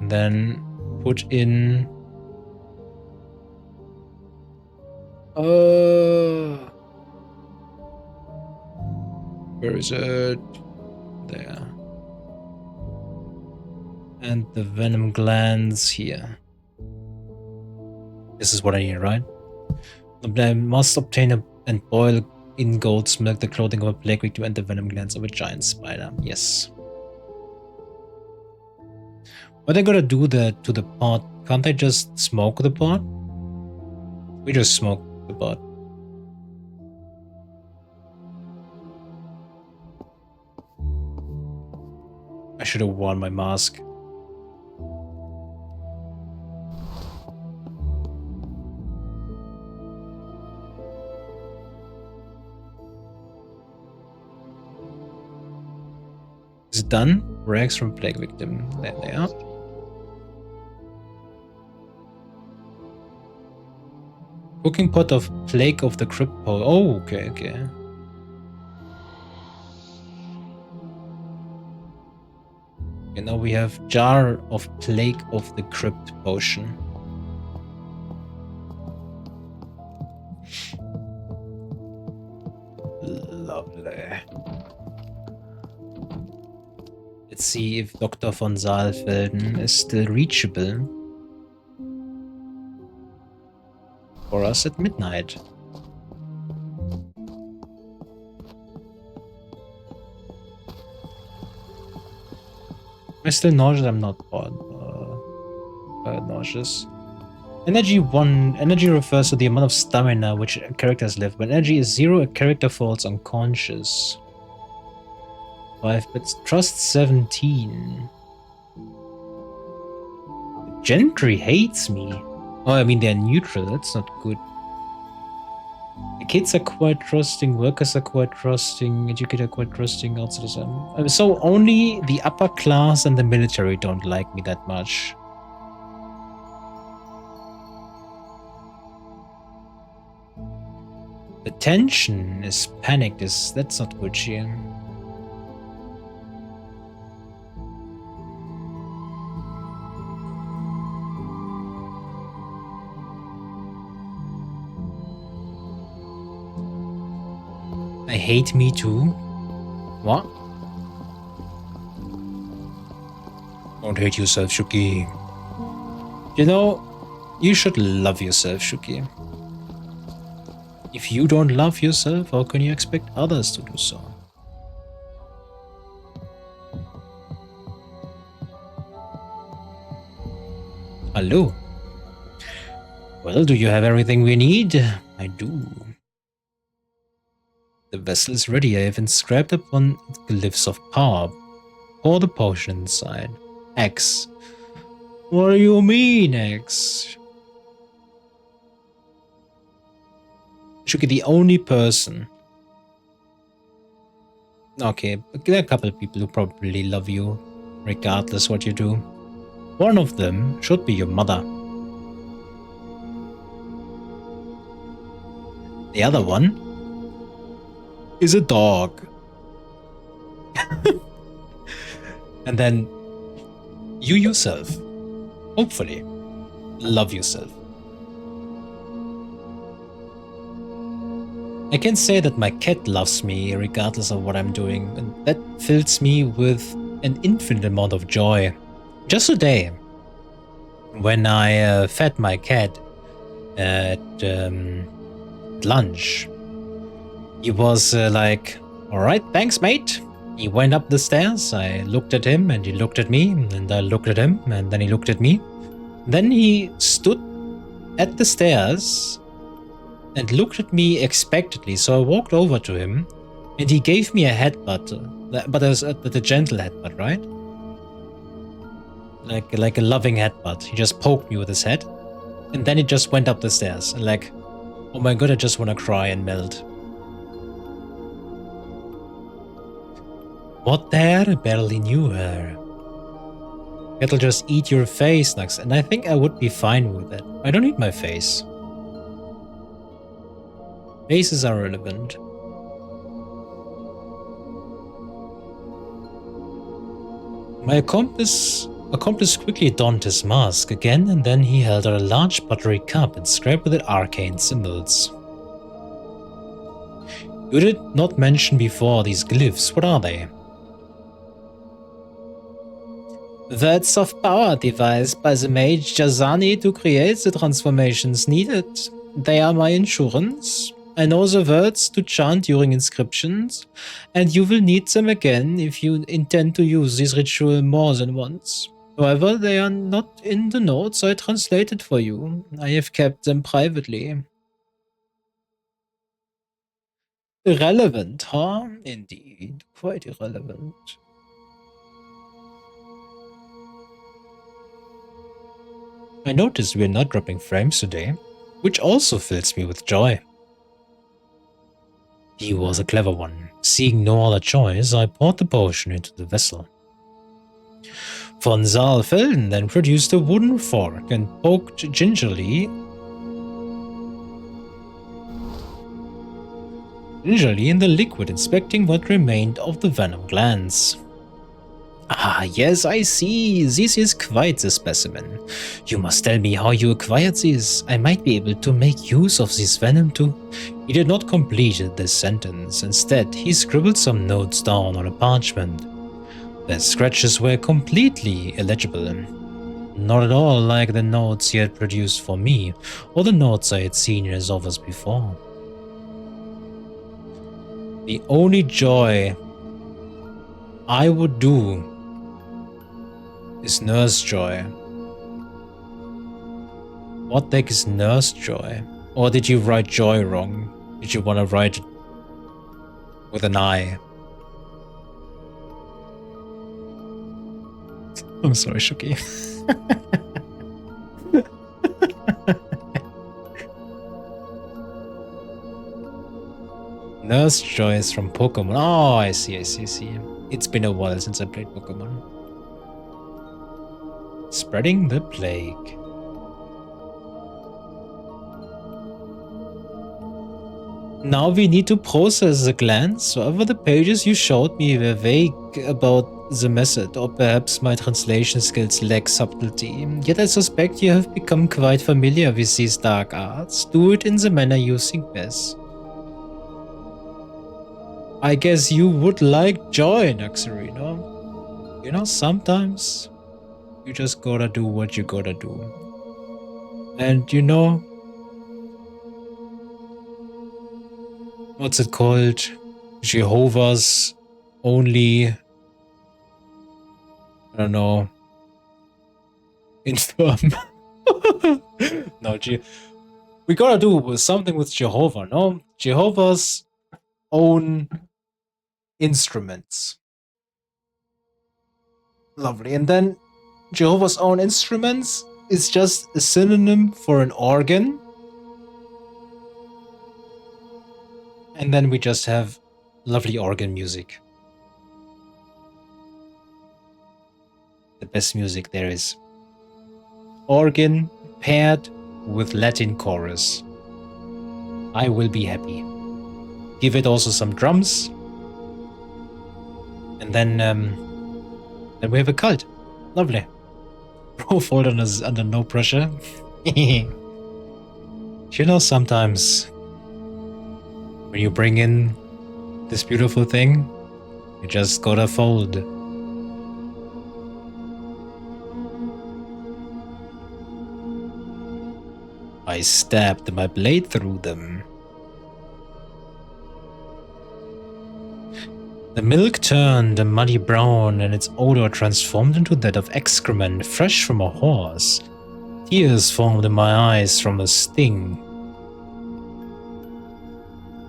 A: And then put in... Where is it? There. And the venom glands here. This is what I need, right? I must obtain and boil in goat's milk the clothing of a plague victim and the venom glands of a giant spider. Yes. What are they gonna do to the pot? Can't they just smoke the pot? We just smoke the pot. I should have worn my mask. Is it done? Rags from plague victim. There they are. Cooking pot of Plague of the Crypt. Oh, okay, okay. Okay, now we have Jar of Plague of the Crypt potion. Lovely. Let's see if Dr. von Saalfelden is still reachable for us at midnight. I'm still nauseous. I'm not nauseous. Energy 1. Energy refers to the amount of stamina which characters live. When energy is 0, a character falls unconscious. 5, but trust 17. Gentry hates me. Oh, I mean, they're neutral. That's not good. The kids are quite trusting, workers are quite trusting, educators are quite trusting, outsiders are... So only the upper class and the military don't like me that much. The tension is panicked. That's not good here. I hate me too. What? Don't hate yourself, Shuki. You know, you should love yourself, Shuki. If you don't love yourself, how can you expect others to do so? Hello. Well, do you have everything we need? I do. The vessel is ready. I have inscribed upon it glyphs of power. Pour the potion inside. X. What do you mean, X? Shuki, the only person. Okay, there are a couple of people who probably love you, regardless what you do. One of them should be your mother. The other one is a dog. And then you yourself, hopefully, love yourself. I can say that my cat loves me regardless of what I'm doing, and that fills me with an infinite amount of joy. Just today, when I fed my cat at lunch, he was like, "Alright, thanks, mate." He went up the stairs. I looked at him and he looked at me, and I looked at him and then he looked at me. Then he stood at the stairs and looked at me expectantly. So I walked over to him and he gave me a headbutt, but as the gentle headbutt, right? Like a loving headbutt. He just poked me with his head and then he just went up the stairs and like, oh my god, I just want to cry and melt. What there? I barely knew her. It'll just eat your face next, and I think I would be fine with it. I don't need my face. Faces are relevant. My accomplice quickly donned his mask again, and then he held out a large buttery cup inscribed with arcane symbols. You did not mention before these glyphs. What are they? Words of power devised by the mage Jazani to create the transformations needed. They are my insurance. I know the words to chant during inscriptions, and you will need them again if you intend to use this ritual more than once. However, they are not in the notes I translated for you. I have kept them privately. Irrelevant, huh? Indeed, quite irrelevant. I noticed we are not dropping frames today, which also fills me with joy. He was a clever one. Seeing no other choice, I poured the potion into the vessel. Von Saalfelden then produced a wooden fork and poked gingerly gingerly in the liquid, inspecting what remained of the venom glands. Ah, yes, I see. This is quite a specimen. You must tell me how you acquired this. I might be able to make use of this venom too. He did not complete this sentence. Instead, he scribbled some notes down on a parchment. The scratches were completely illegible. Not at all like the notes he had produced for me, or the notes I had seen in his office before. The only joy I would do is Nurse Joy. What the heck is Nurse Joy? Or did you write Joy wrong? Did you want to write it with an I? I'm sorry, Shuki. Nurse Joy is from Pokemon. Oh, I see. It's been a while since I played Pokemon. Spreading the plague. Now we need to process the glands. However, the pages you showed me were vague about the method, or perhaps my translation skills lack subtlety. Yet I suspect you have become quite familiar with these dark arts. Do it in the manner you think best. I guess you would like joy, Naxarino. You know, sometimes you just gotta do what you gotta do. And you know, what's it called? Jehovah's only, I don't know, infirm. No, we gotta do something with Jehovah, no? Jehovah's own instruments. Lovely. And then Jehovah's own instruments is just a synonym for an organ. And then we just have lovely organ music. The best music there is. Organ paired with Latin chorus. I will be happy. Give it also some drums. And then we have a cult. Lovely. Bro Folden is under no pressure. You know, sometimes when you bring in this beautiful thing, you just gotta fold. I stabbed my blade through them. The milk turned a muddy brown and its odor transformed into that of excrement fresh from a horse. Tears formed in my eyes from the sting.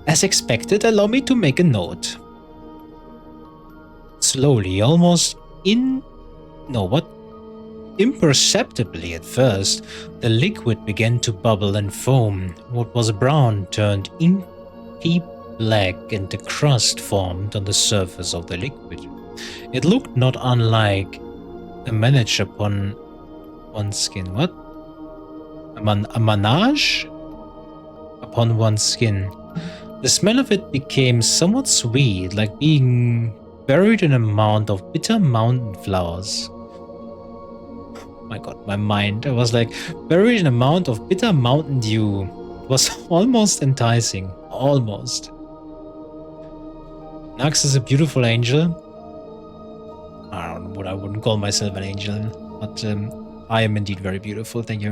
A: As expected, allow me to make a note. Slowly, almost imperceptibly at first, the liquid began to bubble and foam. What was brown turned inky black and the crust formed on the surface of the liquid. It looked not unlike a manage upon one's skin. What? A manage upon one's skin. The smell of it became somewhat sweet, like being buried in a mound of bitter mountain flowers. My god, my mind. I was like, buried in a mound of bitter mountain dew. It was almost enticing. Almost. Nax is a beautiful angel. I don't know what I wouldn't call myself an angel, but I am indeed very beautiful. Thank you.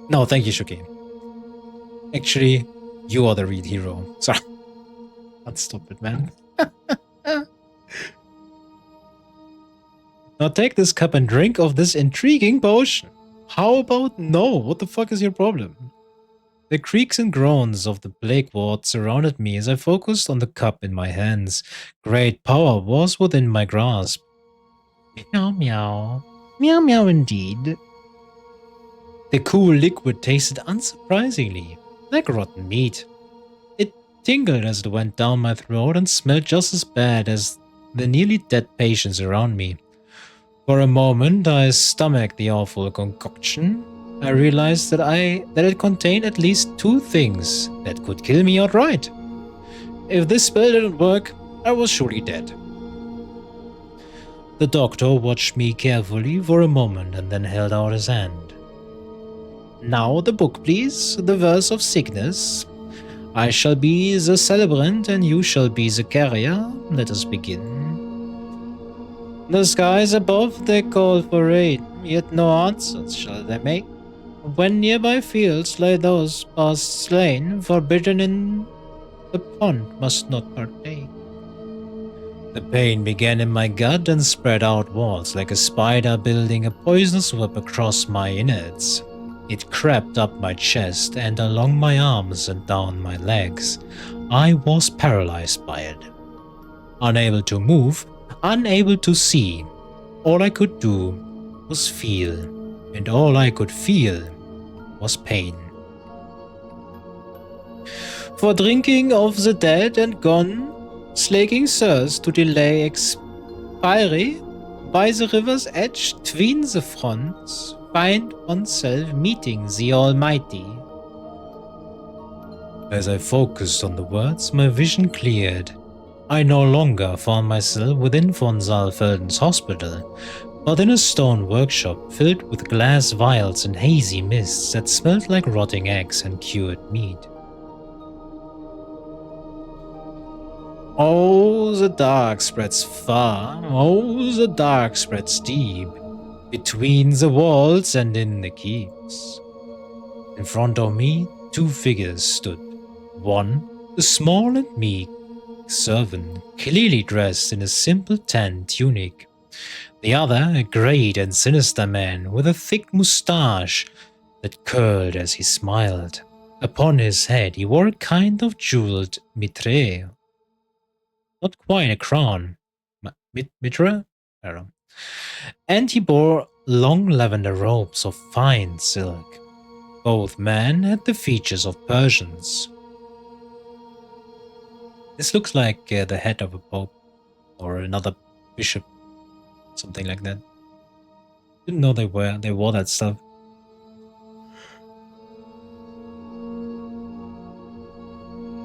A: No, thank you, Shuki. Actually, you are the real hero. Sorry. Let's stop it, man. Now take this cup and drink of this intriguing potion. How about no? What the fuck is your problem? The creaks and groans of the plague ward surrounded me as I focused on the cup in my hands. Great power was within my grasp. Meow meow. Meow meow indeed. The cool liquid tasted unsurprisingly like rotten meat. It tingled as it went down my throat and smelled just as bad as the nearly dead patients around me. For a moment I stomached the awful concoction, I realized that it contained at least 2 things that could kill me outright. If this spell didn't work, I was surely dead. The doctor watched me carefully for a moment and then held out his hand. Now the book, please, the verse of sickness. I shall be the celebrant and you shall be the carrier. Let us begin. The skies above they call for rain, yet no answers shall they make. When nearby fields lie those past slain, forbidden in the pond must not partake. The pain began in my gut and spread outwards like a spider building a poisonous web across my innards. It crept up my chest and along my arms and down my legs. I was paralyzed by it. Unable to move, unable to see. All I could do was feel, and all I could feel was pain. For drinking of the dead and gone, slaking thirst to delay expiry, by the river's edge, tween the fronts, find oneself meeting the Almighty. As I focused on the words, my vision cleared. I no longer found myself within von Saalfelden's hospital, but in a stone workshop filled with glass vials and hazy mists that smelled like rotting eggs and cured meat. Oh, the dark spreads far, oh, the dark spreads deep, between the walls and in the keeps. In front of me, 2 figures stood. One, a small and meek servant, clearly dressed in a simple tan tunic. The other, a great and sinister man with a thick moustache that curled as he smiled. Upon his head he wore a kind of jeweled mitre. Not quite a crown. Mitre? I don't know. And he bore long lavender robes of fine silk. Both men had the features of Persians. This looks like the head of a pope or another bishop, something like that. Didn't know they wore that stuff.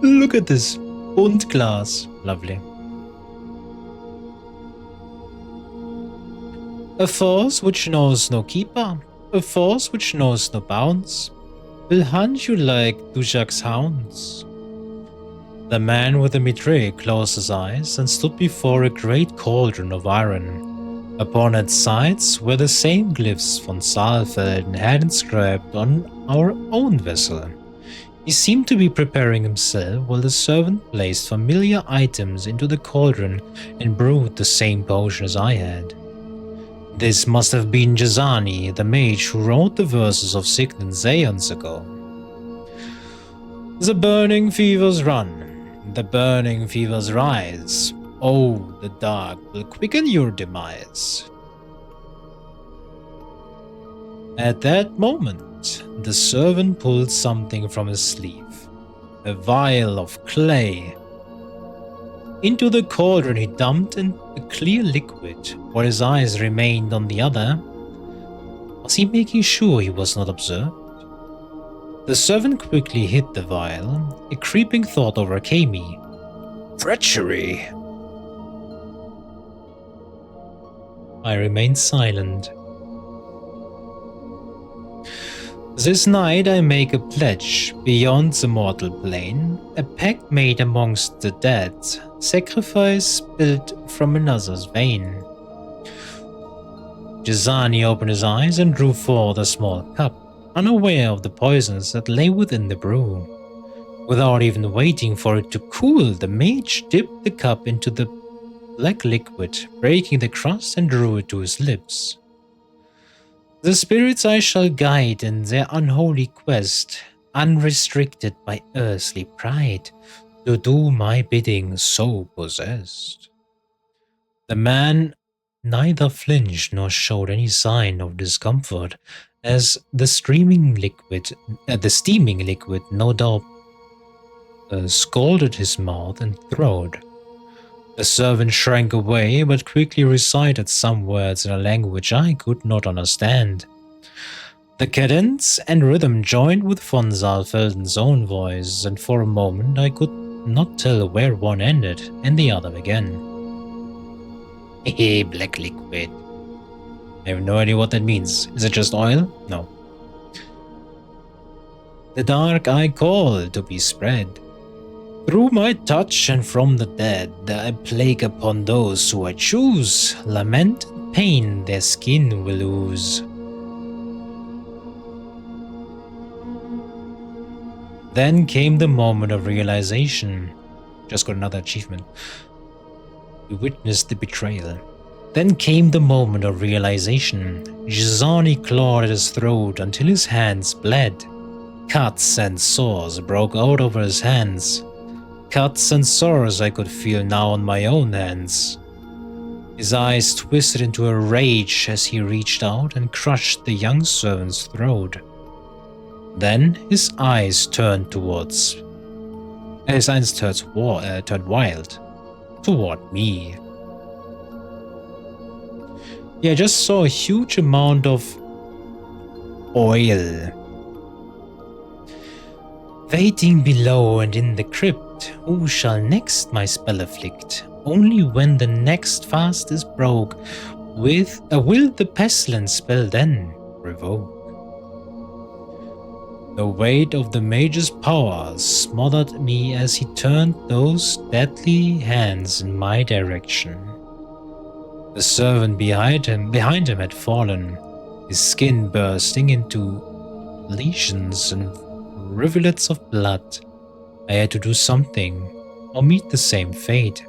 A: Look at this. Und glass. Lovely. A force which knows no keeper, a force which knows no bounds, will hunt you like Dujak's hounds. The man with the mitre closed his eyes and stood before a great cauldron of iron. Upon its sides were the same glyphs von Saalfelden had inscribed on our own vessel. He seemed to be preparing himself while the servant placed familiar items into the cauldron and brewed the same potion as I had. This must have been Jazani, the mage who wrote the verses of sickness aeons ago. The burning fevers run, the burning fevers rise. Oh, the dark will quicken your demise. At that moment, the servant pulled something from his sleeve, a vial of clay. Into the cauldron he dumped in a clear liquid, while his eyes remained on the other. Was he making sure he was not observed? The servant quickly hid the vial. A creeping thought overcame me. Treachery! I remained silent. This night I make a pledge beyond the mortal plane, a pact made amongst the dead, sacrifice spilled from another's vein. Jazani opened his eyes and drew forth a small cup, unaware of the poisons that lay within the brew. Without even waiting for it to cool, the mage dipped the cup into the black liquid, breaking the crust, and drew it to his lips. The spirits I shall guide in their unholy quest, unrestricted by earthly pride, to do my bidding so possessed. The man neither flinched nor showed any sign of discomfort, as the steaming liquid no doubt scalded his mouth and throat. The servant shrank away, but quickly recited some words in a language I could not understand. The cadence and rhythm joined with von Saalfelden's own voice, and for a moment I could not tell where one ended and the other began. Hehe, black liquid. I have no idea what that means. Is it just oil? No. The dark I call to be spread. Through my touch and from the dead, I plague upon those who I choose. Lament and pain their skin will lose. Then came the moment of realization. Just got another achievement. We witnessed the betrayal. Then came the moment of realization. Gisani clawed at his throat until his hands bled. Cuts and sores broke out over his hands. Cuts and sores I could feel now on my own hands. His eyes twisted into a rage as he reached out and crushed the young servant's throat. Then his eyes turned towards... His eyes turned wild. Toward me. Yeah, I just saw a huge amount of oil. Waiting below and in the crypt, who shall next my spell afflict? Only when the next fast is broke, will the pestilence spell then revoke. The weight of the mage's power smothered me as he turned those deadly hands in my direction. The servant behind him had fallen, his skin bursting into lesions and rivulets of blood. I had to do something, or meet the same fate.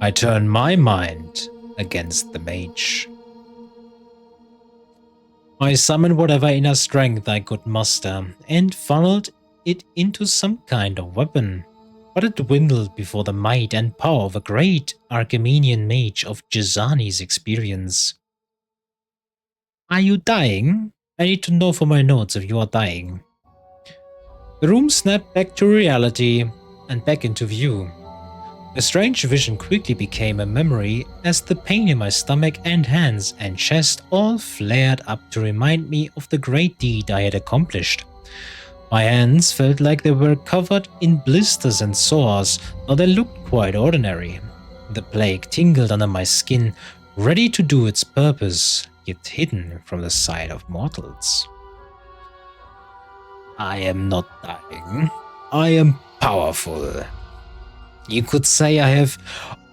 A: I turned my mind against the mage. I summoned whatever inner strength I could muster and funneled it into some kind of weapon, but it dwindled before the might and power of a great Archemenian mage of Gisani's experience. Are you dying? I need to know for my notes if you are dying. The room snapped back to reality and back into view. A strange vision quickly became a memory as the pain in my stomach and hands and chest all flared up to remind me of the great deed I had accomplished. My hands felt like they were covered in blisters and sores, though they looked quite ordinary. The plague tingled under my skin, ready to do its purpose, yet hidden from the sight of mortals. I am not dying. I am powerful. You could say I have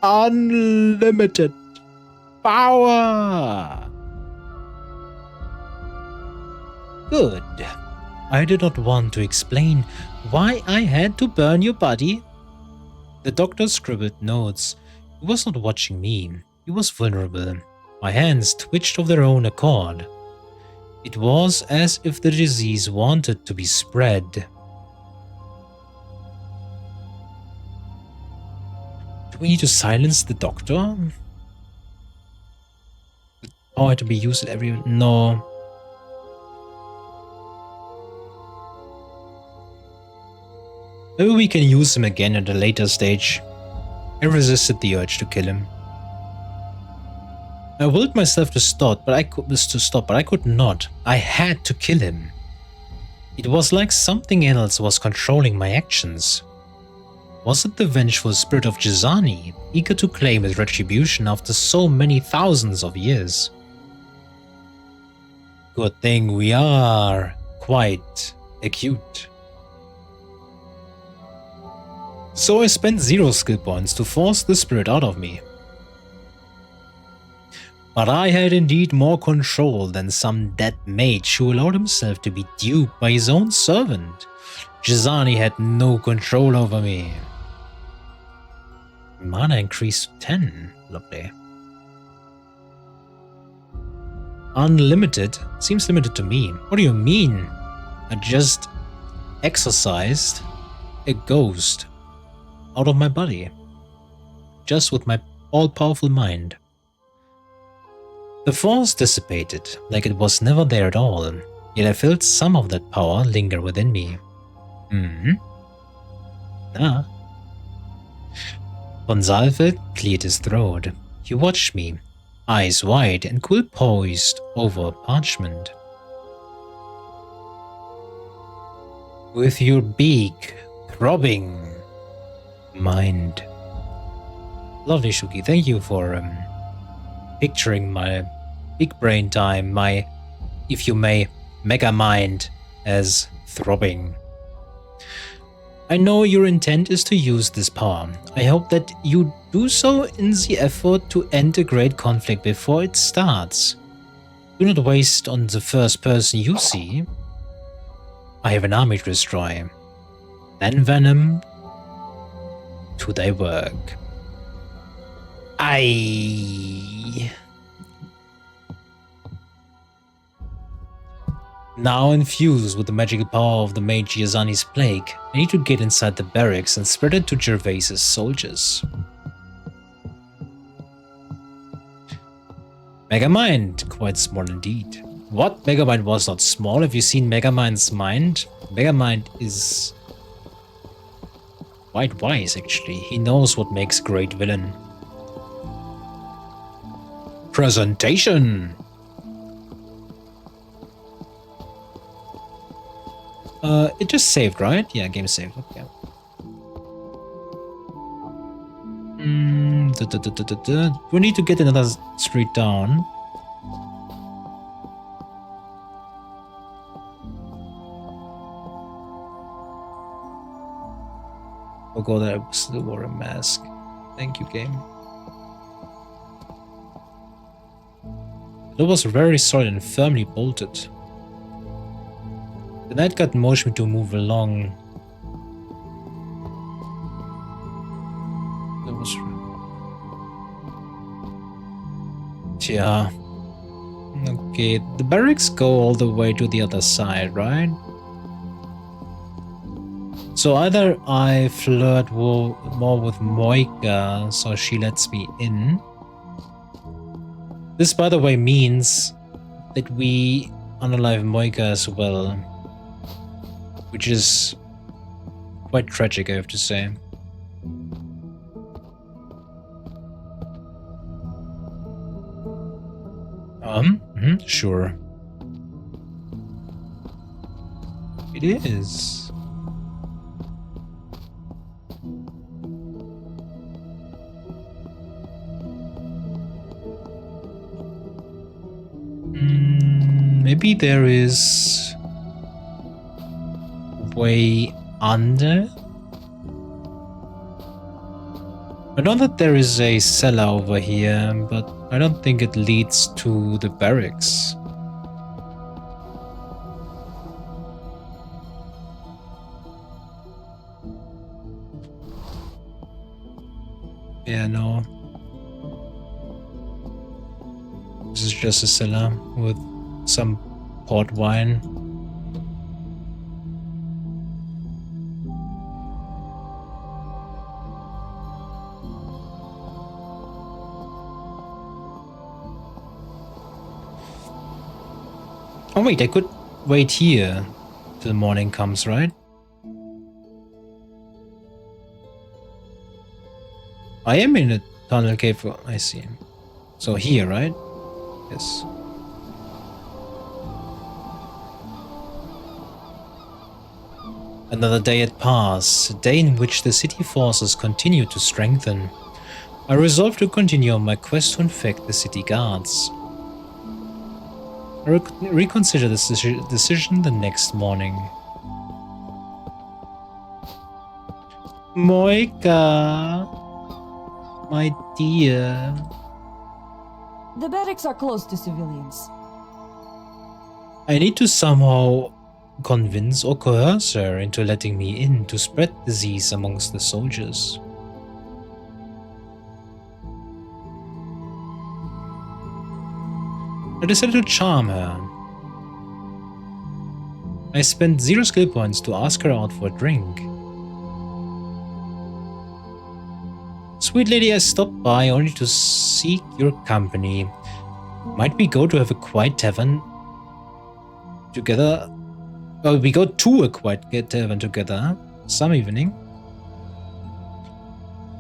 A: unlimited power. Good. I did not want to explain why I had to burn your body. The doctor scribbled notes. He was not watching me. He was vulnerable. My hands twitched of their own accord. It was as if the disease wanted to be spread. Do we need to silence the doctor? The power to be used at every... No. Maybe we can use him again at a later stage. I resisted the urge to kill him. I willed myself to stop, but I could not. I had to kill him. It was like something else was controlling my actions. Was it the vengeful spirit of Gisani, eager to claim his retribution after so many thousands of years? Good thing we are quite acute. So I spent 0 skill points to force the spirit out of me. But I had indeed more control than some dead mage who allowed himself to be duped by his own servant. Gisani had no control over me. Mana increased to 10. Lovely. Unlimited? Seems limited to me. What do you mean? I just exorcised a ghost out of my body. Just with my all-powerful mind. The force dissipated, like it was never there at all, yet I felt some of that power linger within me. Von Saalfeld cleared his throat. He watched me, eyes wide and quill poised over parchment. With your beak throbbing mind. Lovely, Shuki. Thank you for picturing my big brain time, my, if you may, mega mind as throbbing. I know your intent is to use this power. I hope that you do so in the effort to end a great conflict before it starts. Do not waste on the first person you see. I have an army to destroy. Then Venom, to thy work. Now infused with the magical power of the mage Yazani's plague, I need to get inside the barracks and spread it to Gervais's soldiers. Megamind, quite small indeed. What? Megamind was not small. Have you seen Megamind's mind? Megamind is quite wise, actually. He knows what makes a great villain. Presentation! It just saved, right? Yeah, game saved. Okay. We need to get another street down. Oh god, I still wore a mask. Thank you, game. It was very solid and firmly bolted. The night guard motioned me to move along. That was... Yeah. Okay, the barracks go all the way to the other side, right? So either I flirt more with Moika, so she lets me in. This, by the way, means that we unalive Moika as well. Which is quite tragic, I have to say. Sure. It is. Maybe there is way under. I know that there is a cellar over here, but I don't think it leads to the barracks. Yeah, no. This is just a cellar with some port wine. Oh wait, I could wait here till morning comes, right? I am in a tunnel cave, I see. So here, right? Yes. Another day had passed, a day in which the city forces continued to strengthen. I resolved to continue on my quest to infect the city guards. I reconsidered this decision the next morning. Moika, my dear.
E: The barracks are close to civilians.
A: I need to somehow convince or coerce her into letting me in to spread disease amongst the soldiers. I decided to charm her. I spent 0 skill points to ask her out for a drink. Sweet lady, I stopped by only to seek your company. Might we go to have a quiet tavern together? Well, we go to a quiet tavern together some evening.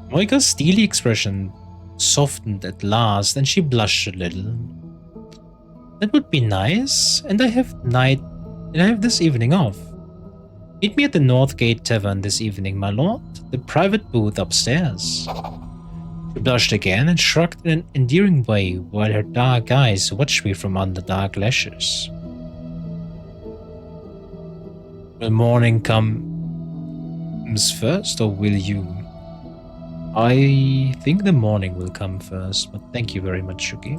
A: Moika's steely expression softened at last, and she blushed a little. That would be nice, and I have this evening off. Meet me at the Northgate Tavern this evening, my lord. The private booth upstairs. She blushed again and shrugged in an endearing way, while her dark eyes watched me from under dark lashes. Will morning comes first, or will you? I think the morning will come first, but thank you very much, Shuki.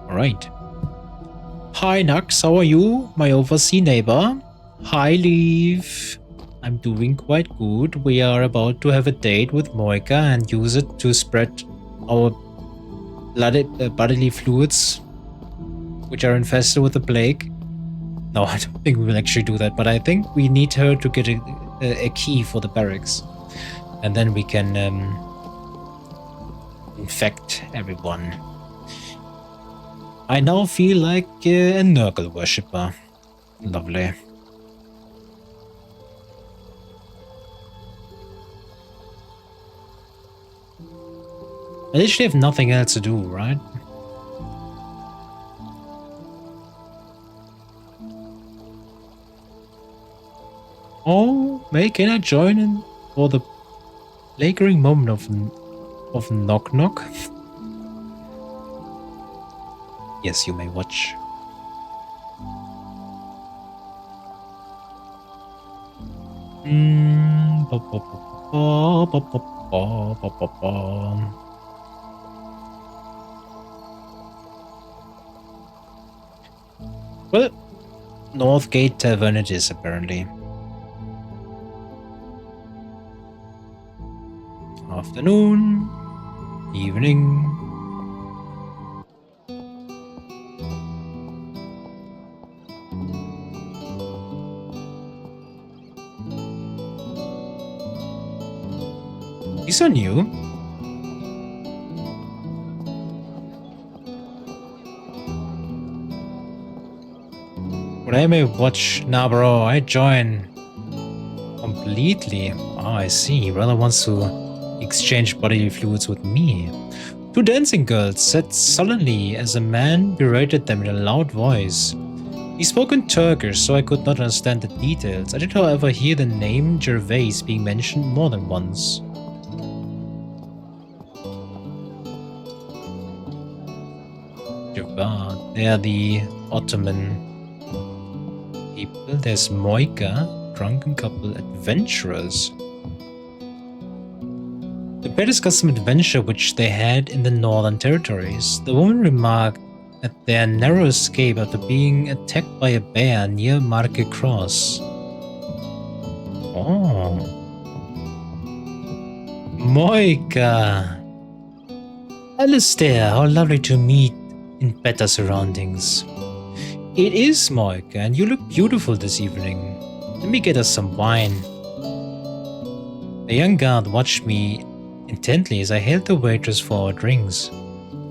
A: Alright. Hi Nux, how are you? My overseas neighbor. Hi Leaf. I'm doing quite good. We are about to have a date with Moika and use it to spread our bodily fluids, which are infested with the plague. No, I don't think we will actually do that, but I think we need her to get a key for the barracks. And then we can infect everyone. I now feel like a Nurgle worshipper. Lovely. I literally have nothing else to do, right? Oh, May, can I join in for the lingering moment of knock knock? Yes, you may watch. Well, Northgate Tavern it is, apparently. Afternoon, evening. These are new. Would I may watch? Nah, bro, I join completely. Oh, I see. He rather wants to exchange bodily fluids with me. Two dancing girls sat sullenly as a man berated them in a loud voice. He spoke in Turkish, so I could not understand the details. I did, however, hear the name Gervais being mentioned more than once. Dear God, they are the Ottoman people. There's Moika, drunken couple, adventurers. The pair discussed some adventure which they had in the Northern Territories. The woman remarked at their narrow escape after being attacked by a bear near Market Cross. Oh. Moika! Alistair, how lovely to meet in better surroundings. It is, Moika, and you look beautiful this evening. Let me get us some wine. The young guard watched me intently as I hailed the waitress for our drinks.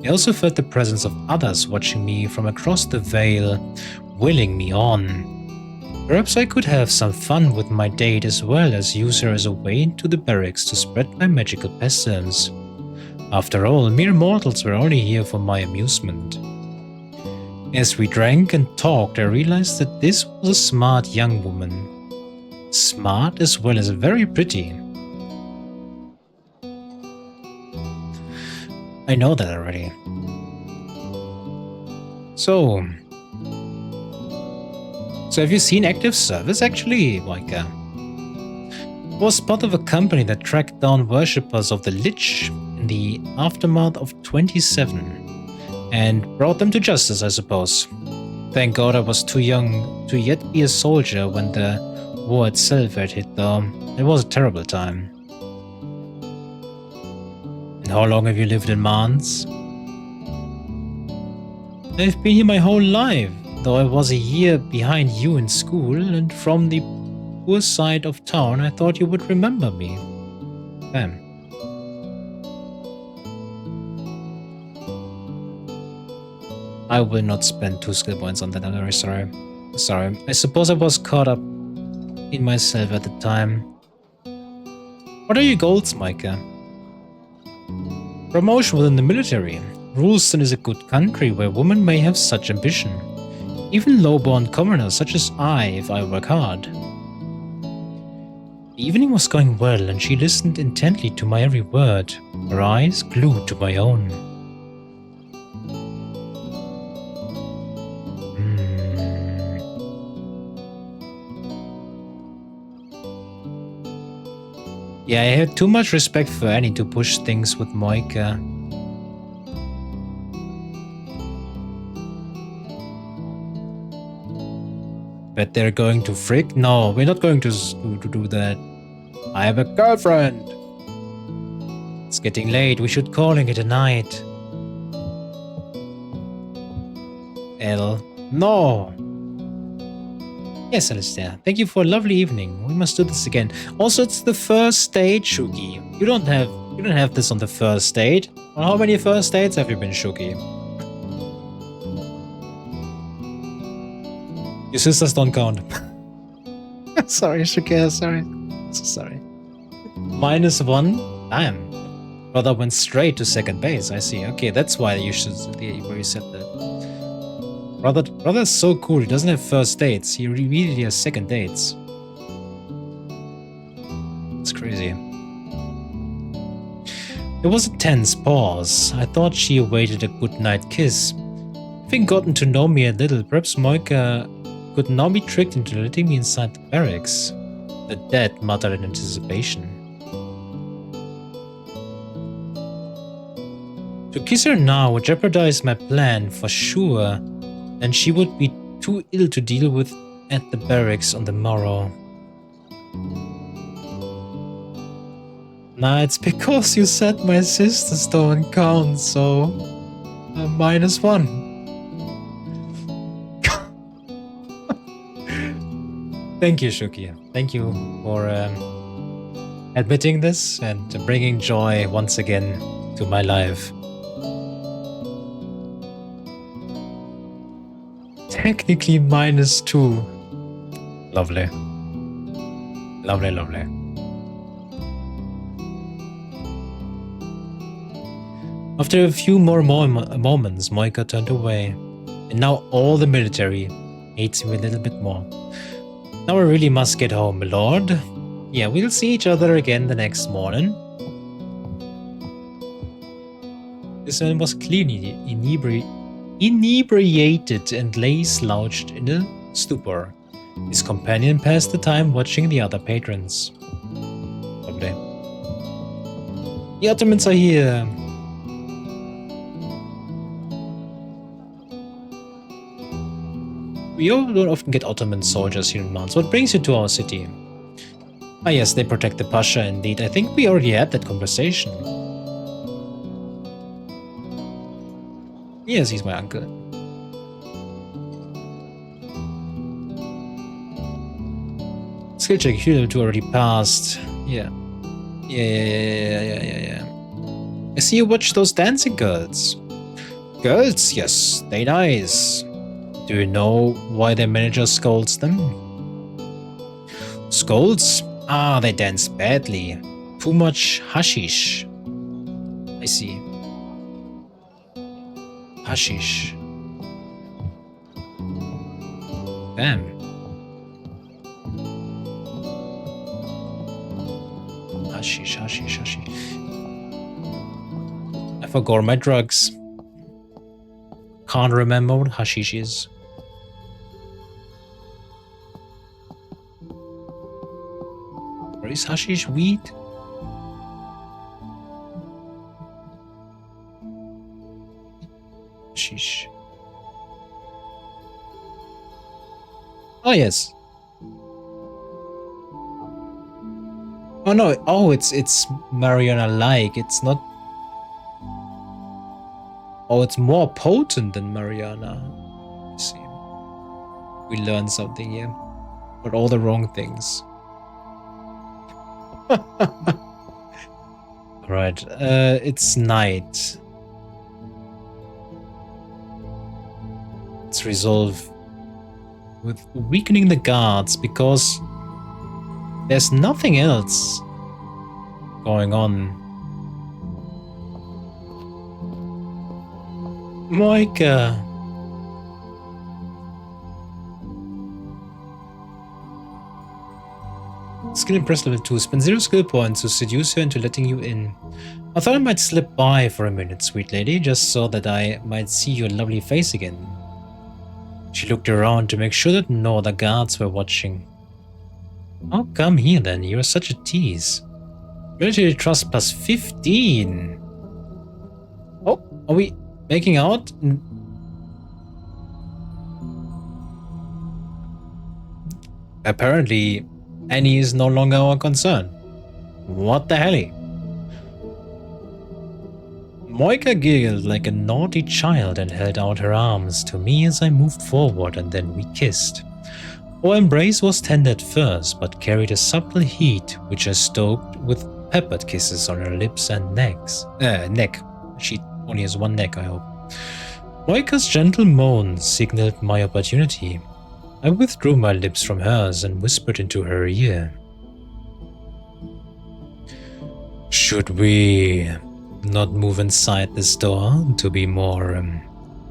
A: I also felt the presence of others watching me from across the veil, willing me on. Perhaps I could have some fun with my date as well as use her as a way into the barracks to spread my magical pestilence. After all, mere mortals were only here for my amusement. As we drank and talked, I realized that this was a smart young woman. Smart as well as very pretty. I know that already. So have you seen active service actually, Moika? I was part of a company that tracked down worshippers of the Lich in the aftermath of 27 and brought them to justice, I suppose. Thank God I was too young to yet be a soldier when the war itself had hit, though. It was a terrible time. And how long have you lived in Mans? I've been here my whole life, though I was a year behind you in school, and from the poor side of town I thought you would remember me. Bam. I will not spend 2 skill points on that, I'm very sorry. Sorry, I suppose I was caught up in myself at the time. What are your goals, Micah? Promotion within the military. Rulston is a good country where women may have such ambition. Even low-born commoners such as I, if I work hard. The evening was going well, and she listened intently to my every word, her eyes glued to my own. Yeah, I had too much respect for Annie to push things with Moika. Bet they're going to frick? No, we're not going to do that. I have a girlfriend. It's getting late. We should calling it a night. L. No. Yes, Alistair. Thank you for a lovely evening. We must do this again. Also, it's the first date, Shuki. You don't have this on the first date. On how many first dates have you been, Shuki? Your sisters don't count. Sorry, Shuki. Sorry. So sorry. -1. Damn. Brother went straight to second base. I see. Okay, that's why you said that. Brother's so cool. He doesn't have first dates. He immediately has second dates. It's crazy. There was a tense pause. I thought she awaited a goodnight kiss. Having gotten to know me a little, perhaps Moika could now be tricked into letting me inside the barracks. The dead muttered in anticipation. To kiss her now would jeopardize my plan for sure. And she would be too ill to deal with at the barracks on the morrow. Nah, it's because you said my sisters don't count, so... -1. Thank you, Shuki. Thank you for admitting this and bringing joy once again to my life. Technically -2. Lovely. Lovely, lovely. After a few more moments, Moika turned away. And now all the military hates me a little bit more. Now I really must get home, my lord. Yeah, we'll see each other again the next morning. This man was clearly inebriated and lay slouched in a stupor. His companion passed the time watching the other patrons. Lovely. The Ottomans are here. We don't often get Ottoman soldiers here in Mons. What brings you to our city? Ah yes, they protect the Pasha indeed. I think we already had that conversation. Yes, he's my uncle. Skill check, level 2 already passed. Yeah. Yeah. I see you watch those dancing girls. Girls, yes, they nice. Do you know why their manager scolds them? Scolds? Ah, they dance badly. Too much hashish. I see. Hashish. Damn. Hashish. I forgot my drugs. Can't remember what hashish is. What is hashish? Weed? Hashish. Oh yes. Oh no, it's marijuana-like. It's not. Oh, it's more potent than marijuana. Let's see. We learned something here. But all the wrong things. Right, it's night. Let's resolve with weakening the guards because there's nothing else going on. Moika. Skill impress level 2. Spend 0 skill points to seduce her into letting you in. I thought I might slip by for a minute, sweet lady, just so that I might see your lovely face again. She looked around to make sure that no other guards were watching. Oh, come here then, you're such a tease. Military trust plus 15. Oh, are we making out? Apparently, Annie is no longer our concern. What the hell? Moika giggled like a naughty child and held out her arms to me as I moved forward, and then we kissed. Our embrace was tender at first, but carried a subtle heat which I stoked with peppered kisses on her lips and neck. She only has one neck, I hope. Moika's gentle moan signaled my opportunity. I withdrew my lips from hers and whispered into her ear. Should we not move inside this door to be more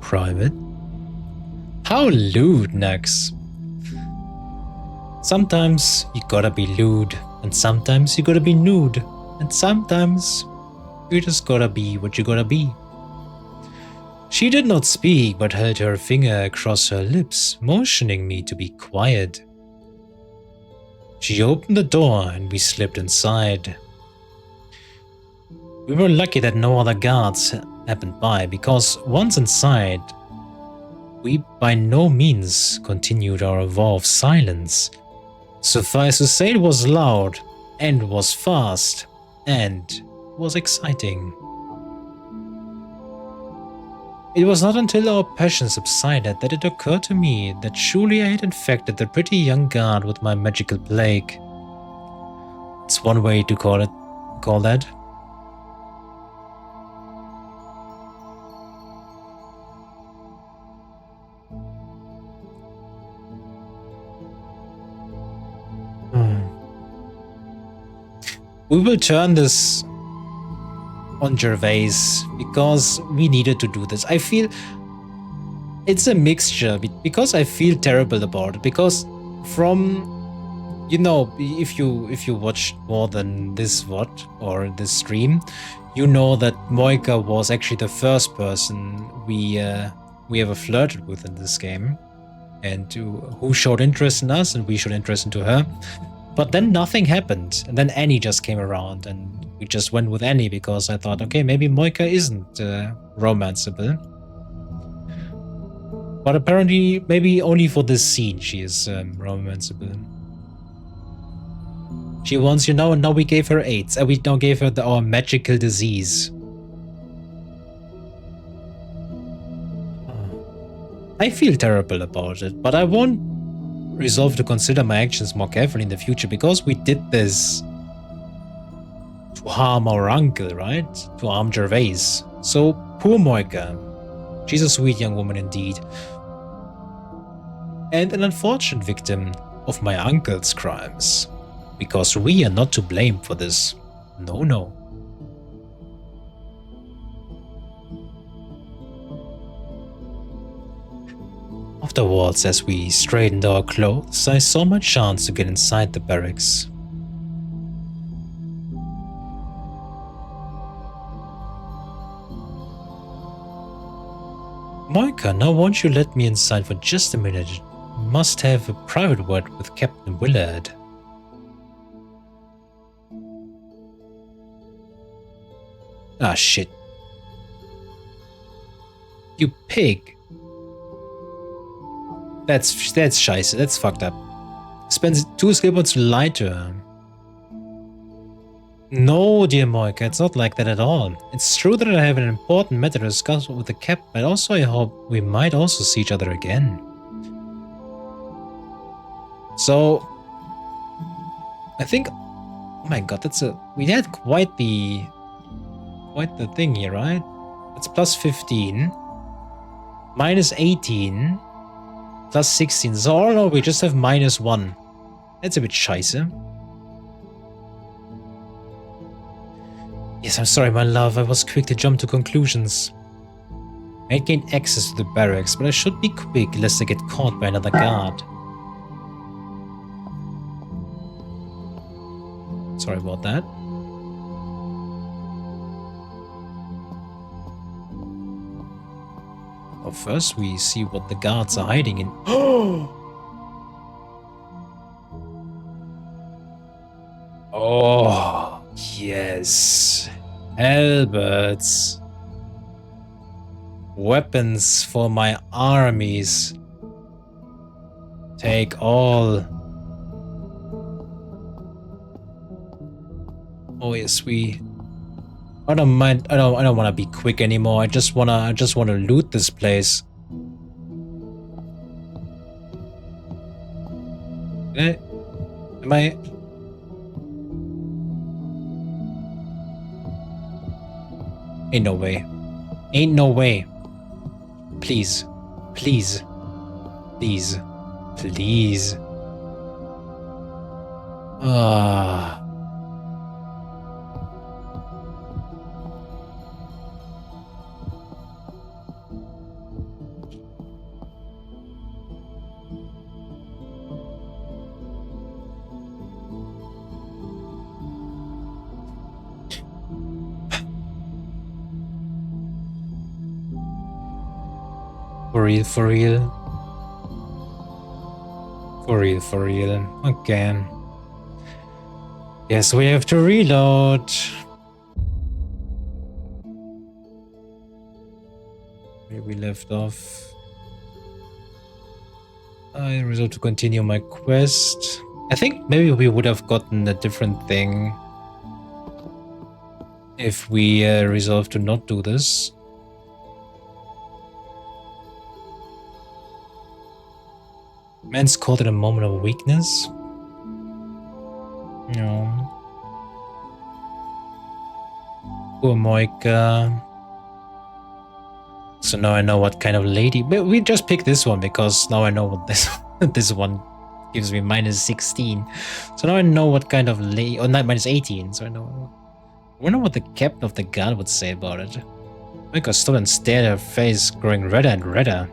A: private? How lewd, Nax. Sometimes you gotta be lewd, and sometimes you gotta be nude, and sometimes you just gotta be what you gotta be. She did not speak, but held her finger across her lips, motioning me to be quiet. She opened the door and we slipped inside. We were lucky that no other guards happened by, because once inside, we by no means continued our vow of silence. Suffice to say, it was loud, and was fast, and was exciting. It was not until our passion subsided that it occurred to me that surely I had infected the pretty young guard with my magical plague. It's one way to call that. We will turn this on Gervais because we needed to do this. I feel it's a mixture because I feel terrible about it, because from, you know, if you watch more than this VOD or this stream, you know that Moika was actually the first person we ever flirted with in this game, and who showed interest in us and we showed interest into her. But then nothing happened, and then Annie just came around, and we just went with Annie because I thought, okay, maybe Moika isn't romanceable. But apparently, maybe only for this scene she is romanceable. She wants, you know, and now we gave her AIDS, and we now gave her our magical disease. I feel terrible about it, but I won't resolve to consider my actions more carefully in the future, because we did this to harm our uncle, right? To harm Gervais. So, poor Moika. She's a sweet young woman indeed. And an unfortunate victim of my uncle's crimes. Because we are not to blame for this. No, no. Afterwards, as we straightened our clothes, I saw my chance to get inside the barracks. Moika, now won't you let me inside for just a minute? Must have a private word with Captain Willard. Ah, shit. You pig. That's scheiße, that's fucked up. Spends 2 skill points to lie to her. No, dear Moika, it's not like that at all. It's true that I have an important matter to discuss with the Cap, but also I hope we might also see each other again. So, I think, oh my god, we had quite the thing here, right? It's plus 15, minus 18, plus 16. So all in all, we just have -1. That's a bit scheiße. Yes, I'm sorry, my love. I was quick to jump to conclusions. I gained access to the barracks, but I should be quick lest I get caught by another guard. Sorry about that. Well, first we see what the guards are hiding in. Oh, yes. Halberds. Weapons for my armies. Take all. Oh yes, I don't mind. I don't want to be quick anymore. I just wanna loot this place. Am I? Ain't no way. Ain't no way. Please. Please. Please. Please. Ah. For real, for real. For real, for real. Again. Yes, we have to reload. Where we left off. I resolved to continue my quest. I think maybe we would have gotten a different thing if we resolved to not do this. Man's caught in a moment of weakness. No. Poor Moika. So now I know what kind of lady. But we just picked this one because now I know what this this one gives me -16. So now I know what kind of lady, or not -18. So I wonder what the captain of the guard would say about it. Moika stood and stared at her face, growing redder and redder.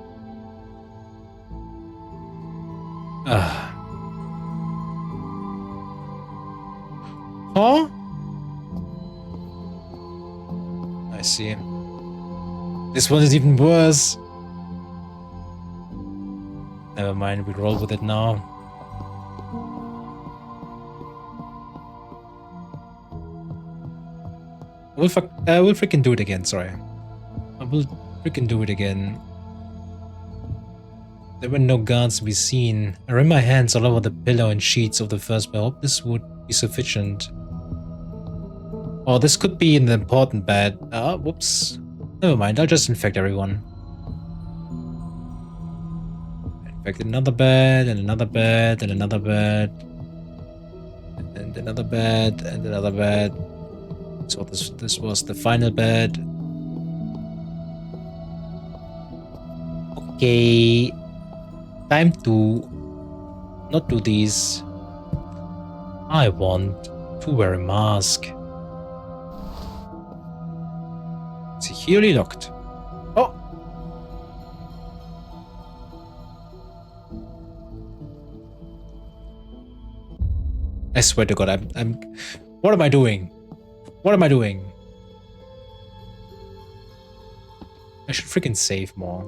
A: Huh? I see. This one is even worse. Never mind, we roll with it now. I will freaking do it again, sorry. I will freaking do it again. There were no guards to be seen. I ran my hands all over the pillow and sheets of the first bed. I hope this would be sufficient. Oh, this could be in the important bed. Whoops. Never mind, I'll just infect everyone. Infect another bed, and another bed, and another bed. And another bed, and another bed. So this was the final bed. Okay. Time to not do these. I want to wear a mask. Securely locked. Oh! I swear to God, I'm. What am I doing? What am I doing? I should freaking save more.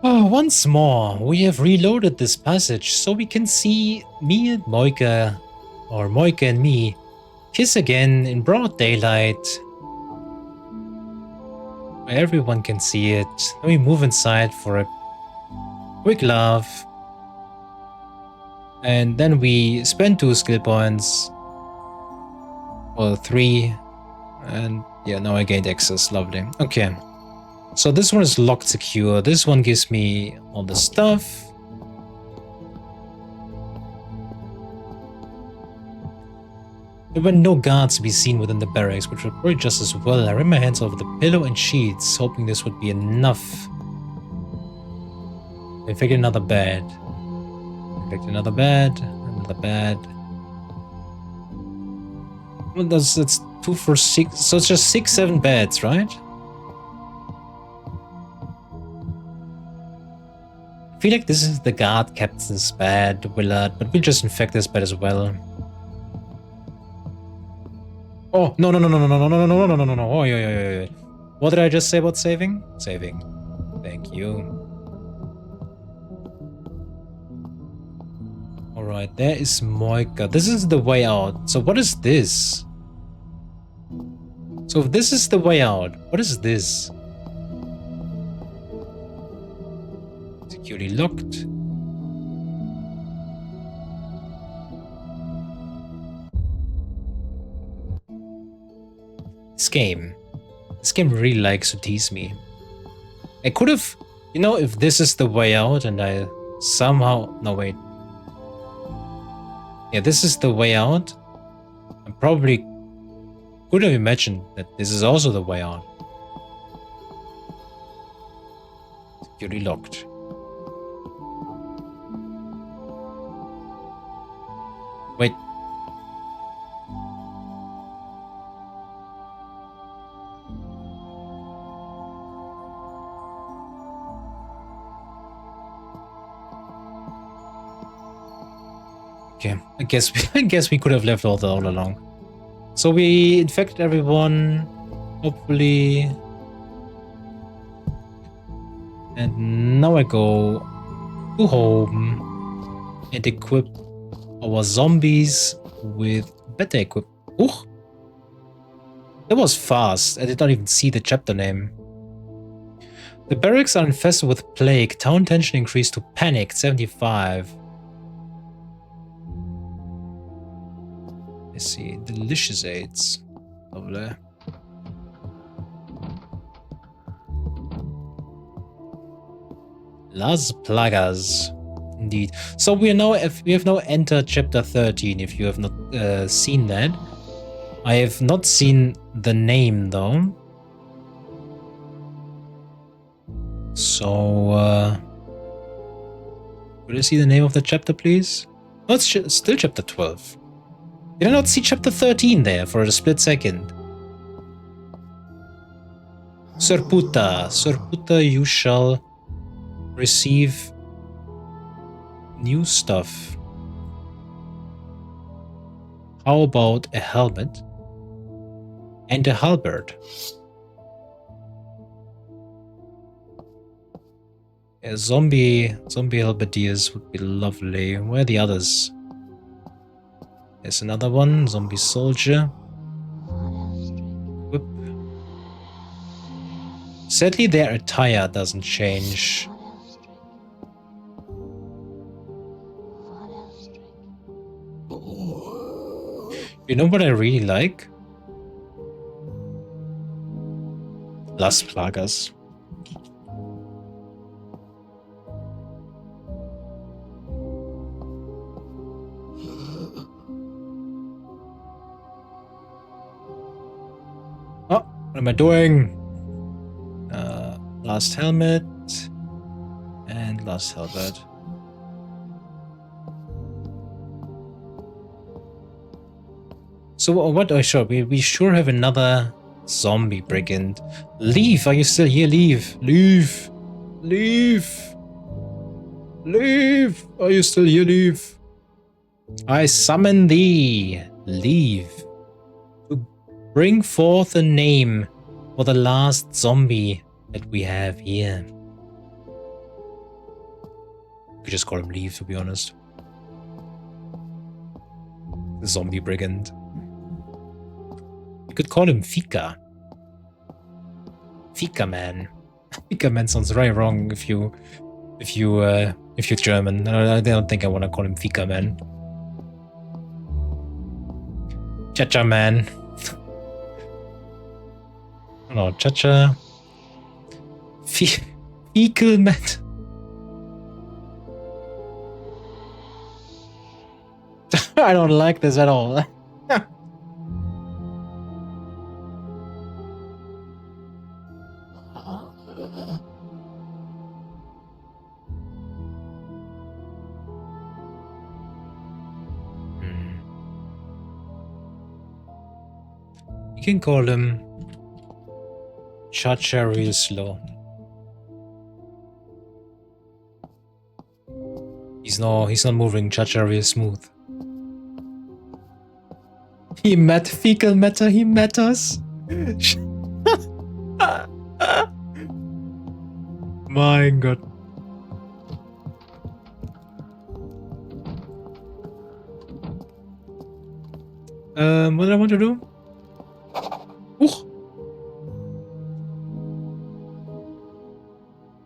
A: Oh, once more, we have reloaded this passage so we can see me and Moika, or Moika and me, kiss again in broad daylight. Where everyone can see it. Then we move inside for a quick laugh. And then we spend 2 skill points. Or 3. And yeah, now I gained access. Lovely. Okay. So this one is locked secure. This one gives me all the stuff. There were no guards to be seen within the barracks, which were probably just as well. I ran my hands over the pillow and sheets, hoping this would be enough. I figured another bed. I picked another bed, another bed. Well, that's 2 for 6, so it's just 6, 7 beds, right? I feel like this is the guard captain's bed, Willard, but we'll just infect this bed as well. Oh, no, no, no, no, no, no, no, no, no, no, no, no, no. Oh, yeah. What did I just say about saving? Saving. Thank you. Alright, there is Moika. This is the way out. So what is this? So if this is the way out, what is this? Securely locked. This game really likes to tease me. I could have, you know, if this is the way out and I somehow, no wait. Yeah, this is the way out. I probably could have imagined that this is also the way out. Securely locked. Wait. Okay, I guess we could have left all along. So we infected everyone, hopefully. And now I go to home and equip our zombies with better equipment. Ooh! That was fast. I did not even see the chapter name. The barracks are infested with plague. Town tension increased to panic 75. I see. Delicious aids. Lovely. Las Plagas. Indeed. So we have now entered chapter 13, if you have not seen that. I have not seen the name though. So will I see the name of the chapter, please? No, it's still chapter 12. Did I not see chapter 13 there for a split second? Surputa, you shall receive new stuff. How about a helmet and a halberd? A zombie halberdiers would be lovely. Where are the others? There's another one, zombie soldier. Whoop. Sadly, their attire doesn't change. You know what I really like? Las Plagas. Oh, what am I doing? Last helmet and last halberd. So what do I show? We sure have another zombie brigand. Leave! Are you still here? Leave! Leave! Leave! Leave! Are you still here? Leave! I summon thee! Leave! To bring forth a name for the last zombie that we have here. You could just call him Leave, to be honest. The zombie brigand. You could call him Fika. Fika Man. Fika Man sounds very wrong if you're German. I don't think I want to call him Fika Man. Cha-cha Man. No, cha-cha. Fecal Man. I don't like this at all. You can call him Cha-Cha real slow. He's not moving Cha-Cha real smooth. He met fecal matter, he met us. My god. What did I want to do? Ooh.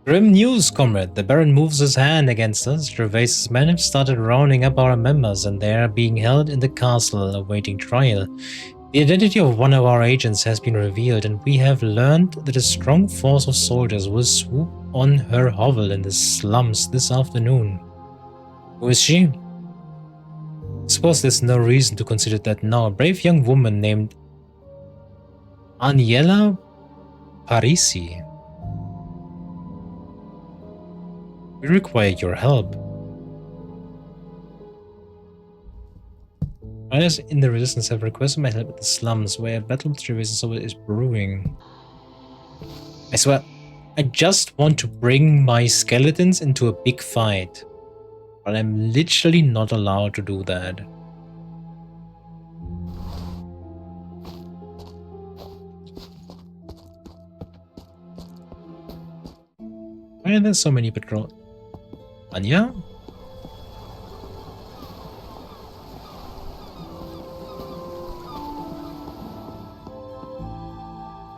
A: Grim news, comrade. The Baron moves his hand against us. Gervais's men have started rounding up our members, and they are being held in the castle, awaiting trial. The identity of one of our agents has been revealed, and we have learned that a strong force of soldiers will swoop on her hovel in the slums this afternoon. Who is she? I suppose there's no reason to consider that now. A brave young woman named Aniela Parisi. We require your help. Riders in the resistance have requested my help at the slums, where a battle with Gervais is brewing. I swear, I just want to bring my skeletons into a big fight. But I'm literally not allowed to do that. Why are there so many patrol? Anya?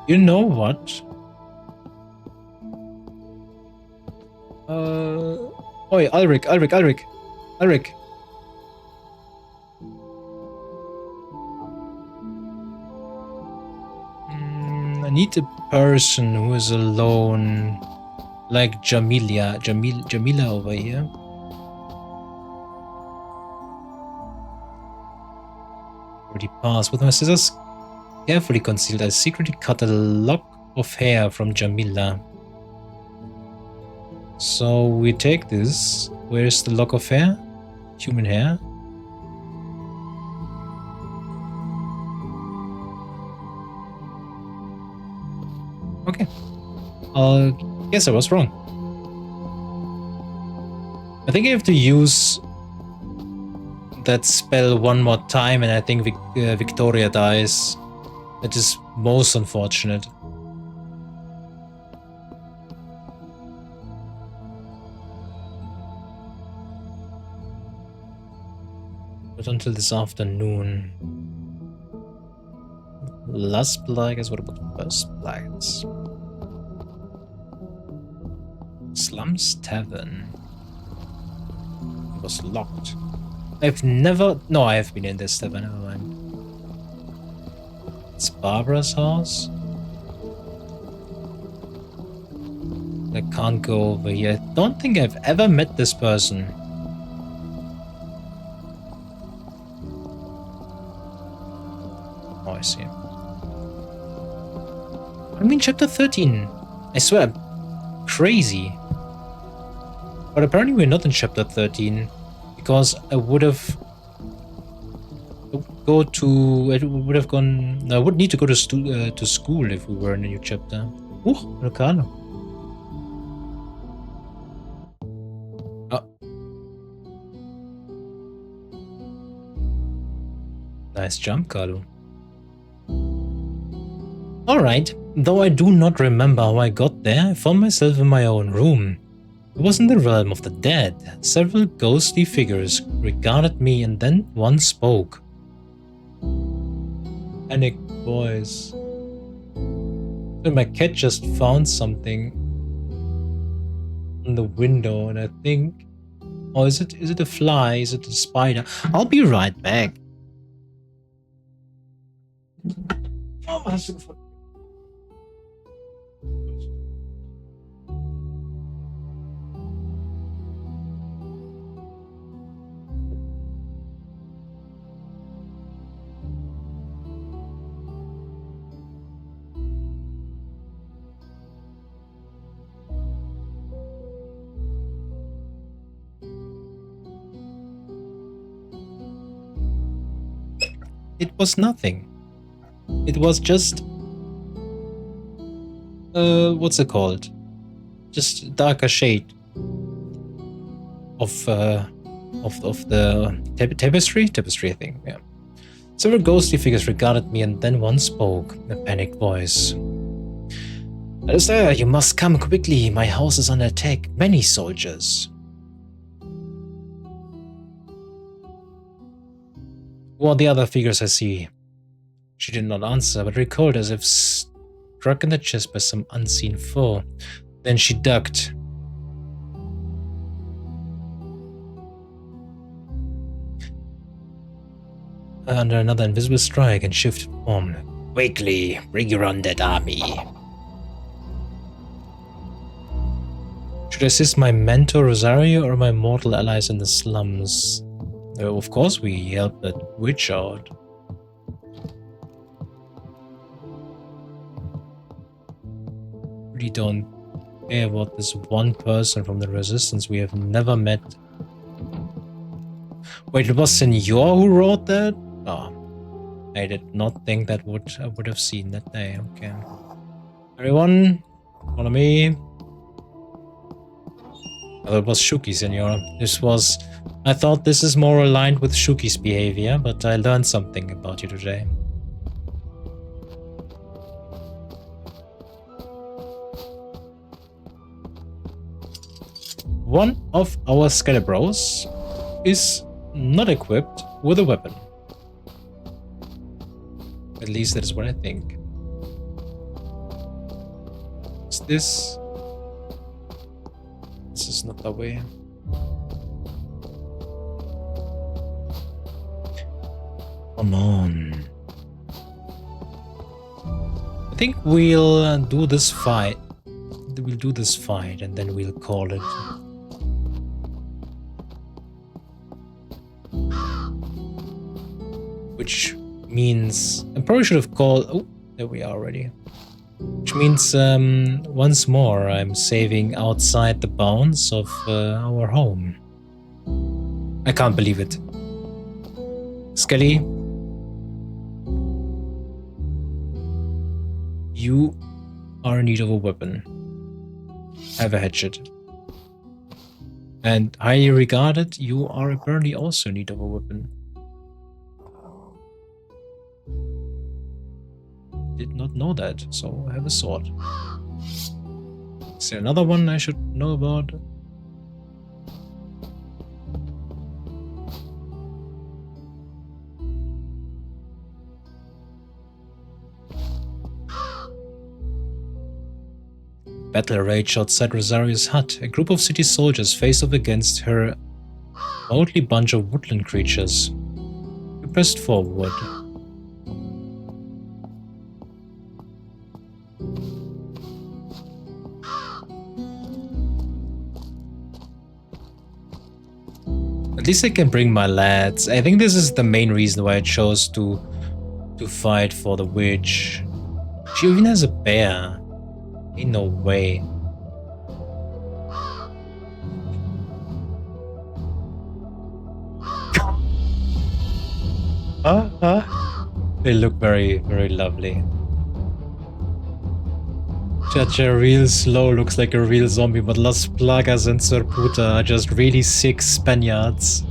A: You know what? Oi, Ulrich. I need a person who is alone, like Jamila over here. Already passed. With my scissors carefully concealed, I secretly cut a lock of hair from Jamila. So we take this. Where is the lock of hair? Human hair. Okay. I guess I was wrong. I think I have to use that spell one more time, and I think Victoria dies. That is most unfortunate. But until this afternoon. Last plague is what about first plagues? Slums Tavern. It was locked. I've never... No, I have been in this tavern, never mind. It's Barbara's house? I can't go over here. I don't think I've ever met this person. Oh, I see. I'm in chapter 13. I swear, I'm crazy. But apparently we're not in chapter 13. Because I would have... I would need to go to school if we were in a new chapter. Ooh, Ricardo. Oh. Nice jump, Carlo. Alright, though I do not remember how I got there, I found myself in my own room. It was in the realm of the dead. Several ghostly figures regarded me, and then one spoke. Panic voice. And my cat just found something on the window, and I think... Oh, is it a fly? Is it a spider? I'll be right back. It was nothing. It was just what's it called? Just a darker shade of the tapestry, I think. Yeah. Several ghostly figures regarded me, and then one spoke in a panicked voice. Sir, you must come quickly. My house is under attack. Many soldiers. Who are the other figures I see? She did not answer, but recoiled as if struck in the chest by some unseen foe. Then she ducked. Under another invisible strike and shifted form. Quickly, bring your undead army. Should I assist my mentor Rosario or my mortal allies in the slums? Of course we help that witch out. Really don't care about this one person from the resistance we have never met. Wait, it was Senor who wrote that? Oh, I did not think that I would have seen that day. Okay. Everyone, follow me. Oh, it was Shuki, Senor. I thought this is more aligned with Shuki's behavior, but I learned something about you today. One of our Skelebros is not equipped with a weapon. At least that is what I think. Is this? This is not the way. Come on. I think we'll do this fight. We'll do this fight and then we'll call it. Which means I probably should have called. Oh, there we are already. Which means once more I'm saving outside the bounds of our home. I can't believe it. Skelly, you are in need of a weapon. Have a hatchet. And highly regarded, you are apparently also in need of a weapon. Did not know that, so I have a sword. Is there another one I should know about? Battle raged outside Rosario's hut. A group of city soldiers faced off against her motley bunch of woodland creatures. We pressed forward. At least I can bring my lads. I think this is the main reason why I chose to fight for the witch. She even has a bear. Ain't no way. They look very, very lovely. Chacha real slow, looks like a real zombie, but Las Plagas and Serputa are just really sick Spaniards.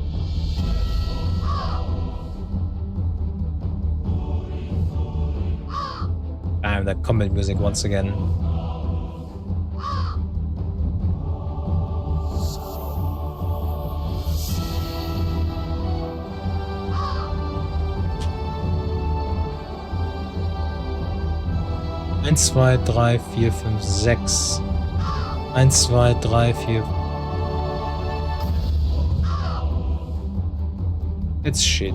A: Damn, that combat music once again. Eins, zwei, drei, vier, fünf, sechs. 1, 2, 3, 4. It's shit.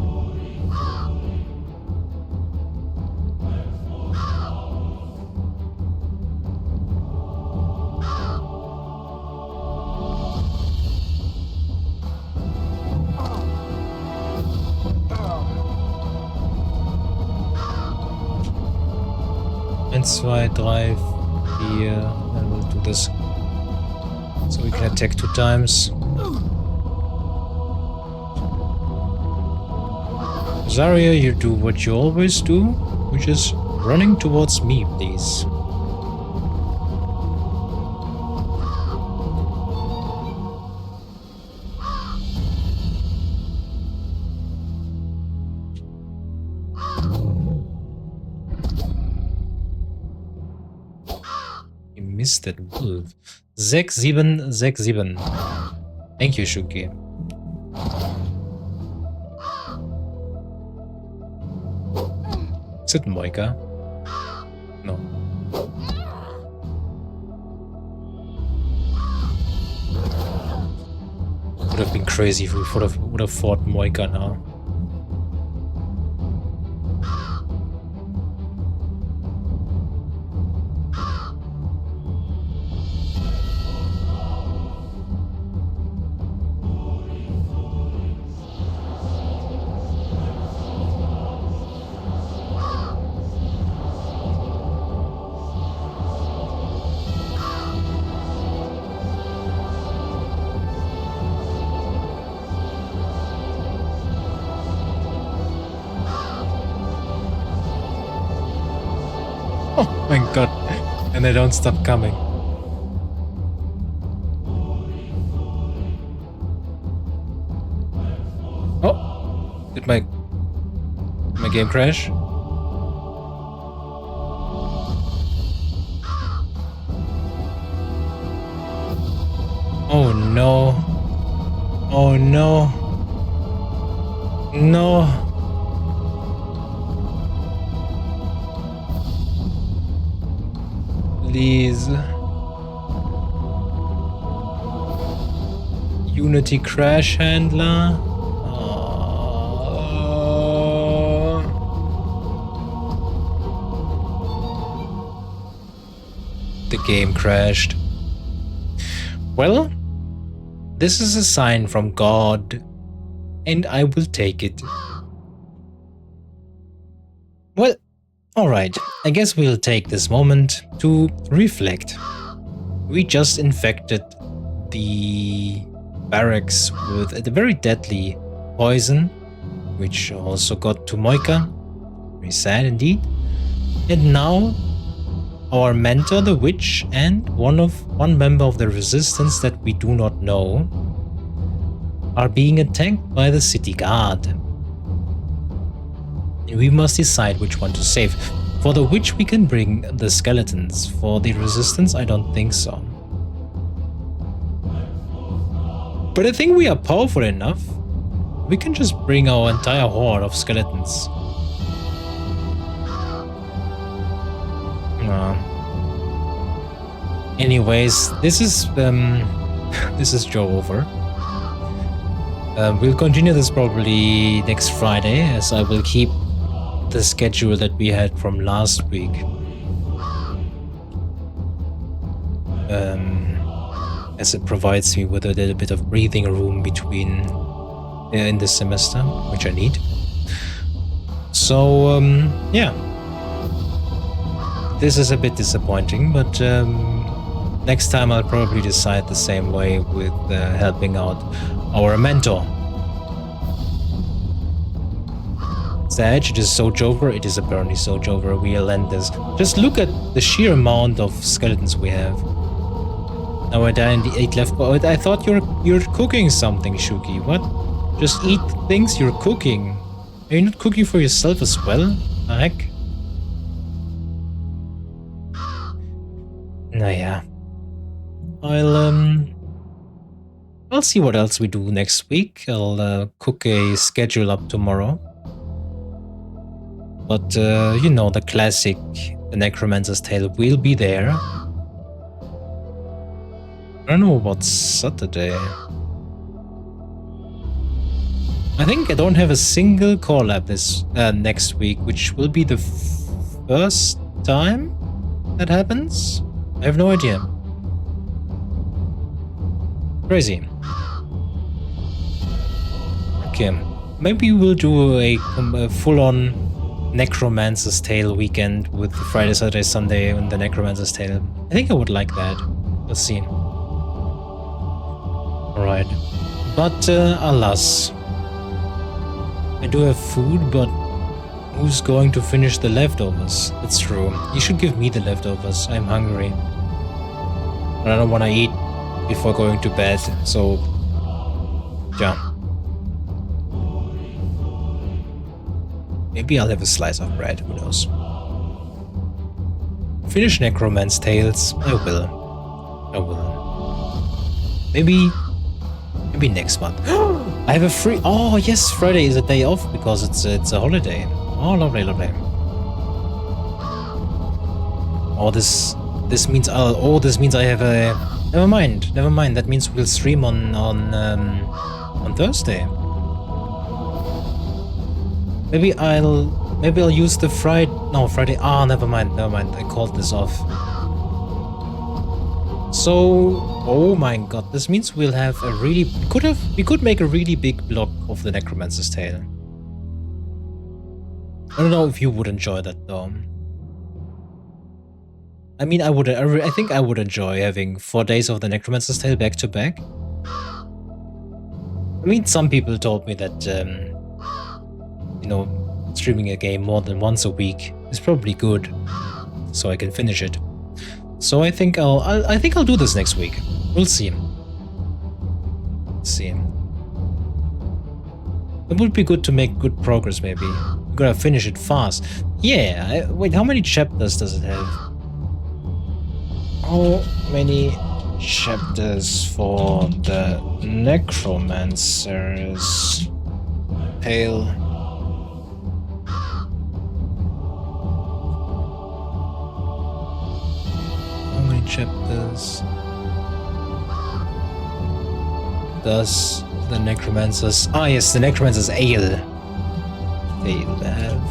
A: Eins, zwei, drei, vier. And we'll do this. So we can attack 2 times. Zarya, you do what you always do, which is running towards me, please. You missed that wolf. 6767. Thank you, Shuki. Is it Moika? No. Would have been crazy if we would have fought Moika now. Oh my god. And they don't stop coming. Oh! Did my game crash? Oh no. Oh no. No. Please. Unity crash handler. The game crashed. Well, this is a sign from God, and I will take it. Well, alright, I guess we'll take this moment to reflect. We just infected the barracks with a very deadly poison, which also got to Moika. Very sad indeed. And now our mentor, the witch, and one member of the resistance that we do not know are being attacked by the city guard. We must decide which one to save. For the witch we can bring the skeletons. For the resistance I don't think so. But I think we are powerful enough. We can just bring our entire horde of skeletons. Anyways, this is Joe over. We'll continue this probably next Friday, as I will keep the schedule that we had from last week. As it provides me with a little bit of breathing room between in this semester, which I need. So yeah, this is a bit disappointing, but next time I'll probably decide the same way with helping out our mentor. Sage, it is Sojover, it is apparently Sojover, we'll end this. Just look at the sheer amount of skeletons we have. Now we're down in the 8 left, but I thought you're cooking something, Shuki. What? Just eat things you're cooking. Are you not cooking for yourself as well? The heck? Naja. I'll see what else we do next week. I'll cook a schedule up tomorrow. But, you know, the classic, the Necromancer's Tale will be there. I don't know about Saturday. I think I don't have a single collab this next week, which will be the first time that happens? I have no idea. Crazy. Okay, maybe we'll do a full-on Necromancer's Tale weekend with Friday, Saturday, Sunday and the Necromancer's Tale. I think I would like that. Let's see. Alright. But alas. I do have food, but who's going to finish the leftovers? That's true. You should give me the leftovers. I'm hungry. But I don't want to eat before going to bed, so yeah. Maybe I'll have a slice of bread, who knows. Finish Necromancer's Tales. I will. Maybe next month. I have a free. Oh yes, Friday is a day off because it's a holiday. Oh, lovely. Oh, this means this means I have a. Never mind. That means we'll stream on Thursday. Maybe I'll use the Friday. Ah, never mind. I called this off. So, oh my god, this means we'll have a really we could make a really big block of the Necromancer's Tale. I don't know if you would enjoy that though. I mean, I think I would enjoy having 4 days of the Necromancer's Tale back to back. I mean, some people told me that streaming a game more than once a week is probably good, so I can finish it. So I think I'll do this next week. We'll see. It would be good to make good progress. Maybe you gotta finish it fast. Yeah. Wait, how many chapters does it have? How many chapters for the Necromancer's Tale? Chapters does the Necromancer's the Necromancer's Ale have.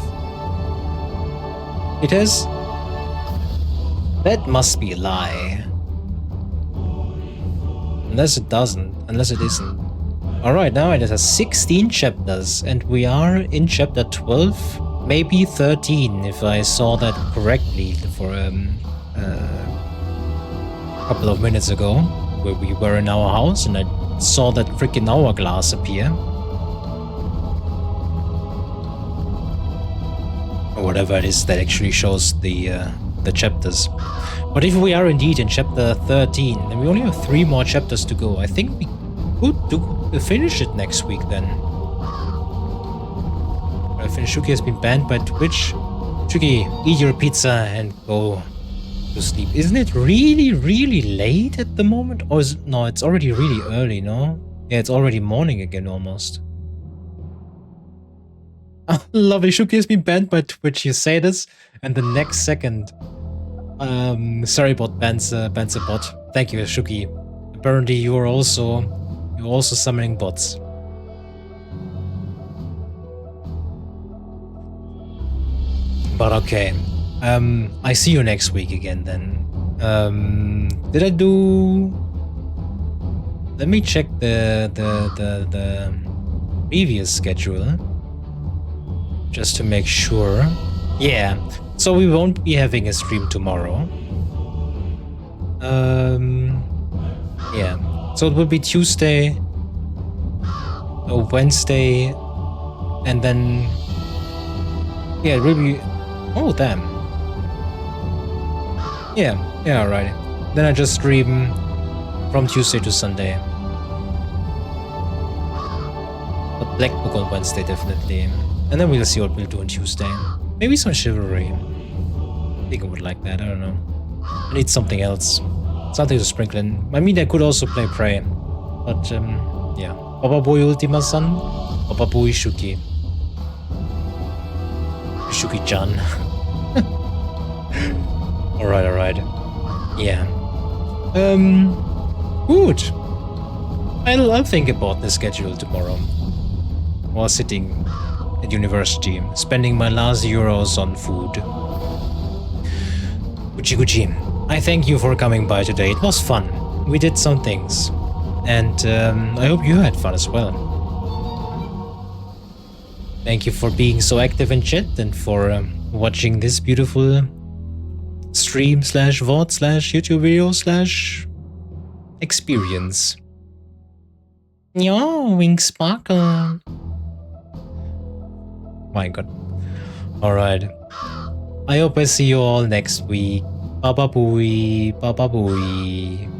A: It has. That must be a lie. Unless it isn't. Alright, now it has 16 chapters and we are in chapter 12, maybe 13 if I saw that correctly for couple of minutes ago, where we were in our house and I saw that freaking hourglass appear. Or whatever it is that actually shows the chapters. But if we are indeed in chapter 13, then we only have 3 more chapters to go. I think we could finish it next week then. I think Shuki has been banned by Twitch. Shuki, eat your pizza and go to sleep. Isn't it really late at the moment? Or no, it's already really early, no? Yeah, it's already morning again almost. Lovely, Shuki has been banned by Twitch. You say this, and the next second, sorry bot bans a bot. Thank you, Shuki. Apparently you're also summoning bots. But okay. I see you next week again then. Did I do... Let me check the previous schedule. Just to make sure. Yeah. So we won't be having a stream tomorrow. Yeah. So it will be Tuesday, Wednesday, and then... Yeah, it will be... Oh, damn. Yeah, alright. Then I just stream from Tuesday to Sunday. But Black Book on Wednesday, definitely. And then we'll see what we'll do on Tuesday. Maybe some Chivalry. I think I would like that, I don't know. I need something else. Something to sprinkle in. I mean, I could also play Prey. But, yeah. Papa Boy Ultima Son. Papa Boy Shuki. Shuki-chan. Alright. Yeah. Good. I'll think about the schedule tomorrow. While sitting at university, spending my last euros on food. Gucci. I thank you for coming by today. It was fun. We did some things. And I hope you had fun as well. Thank you for being so active in chat and for watching this beautiful stream / VOD / YouTube video / experience. Yo, Wing Sparkle. My god. Alright. I hope I see you all next week. Baba booey. Baba booey.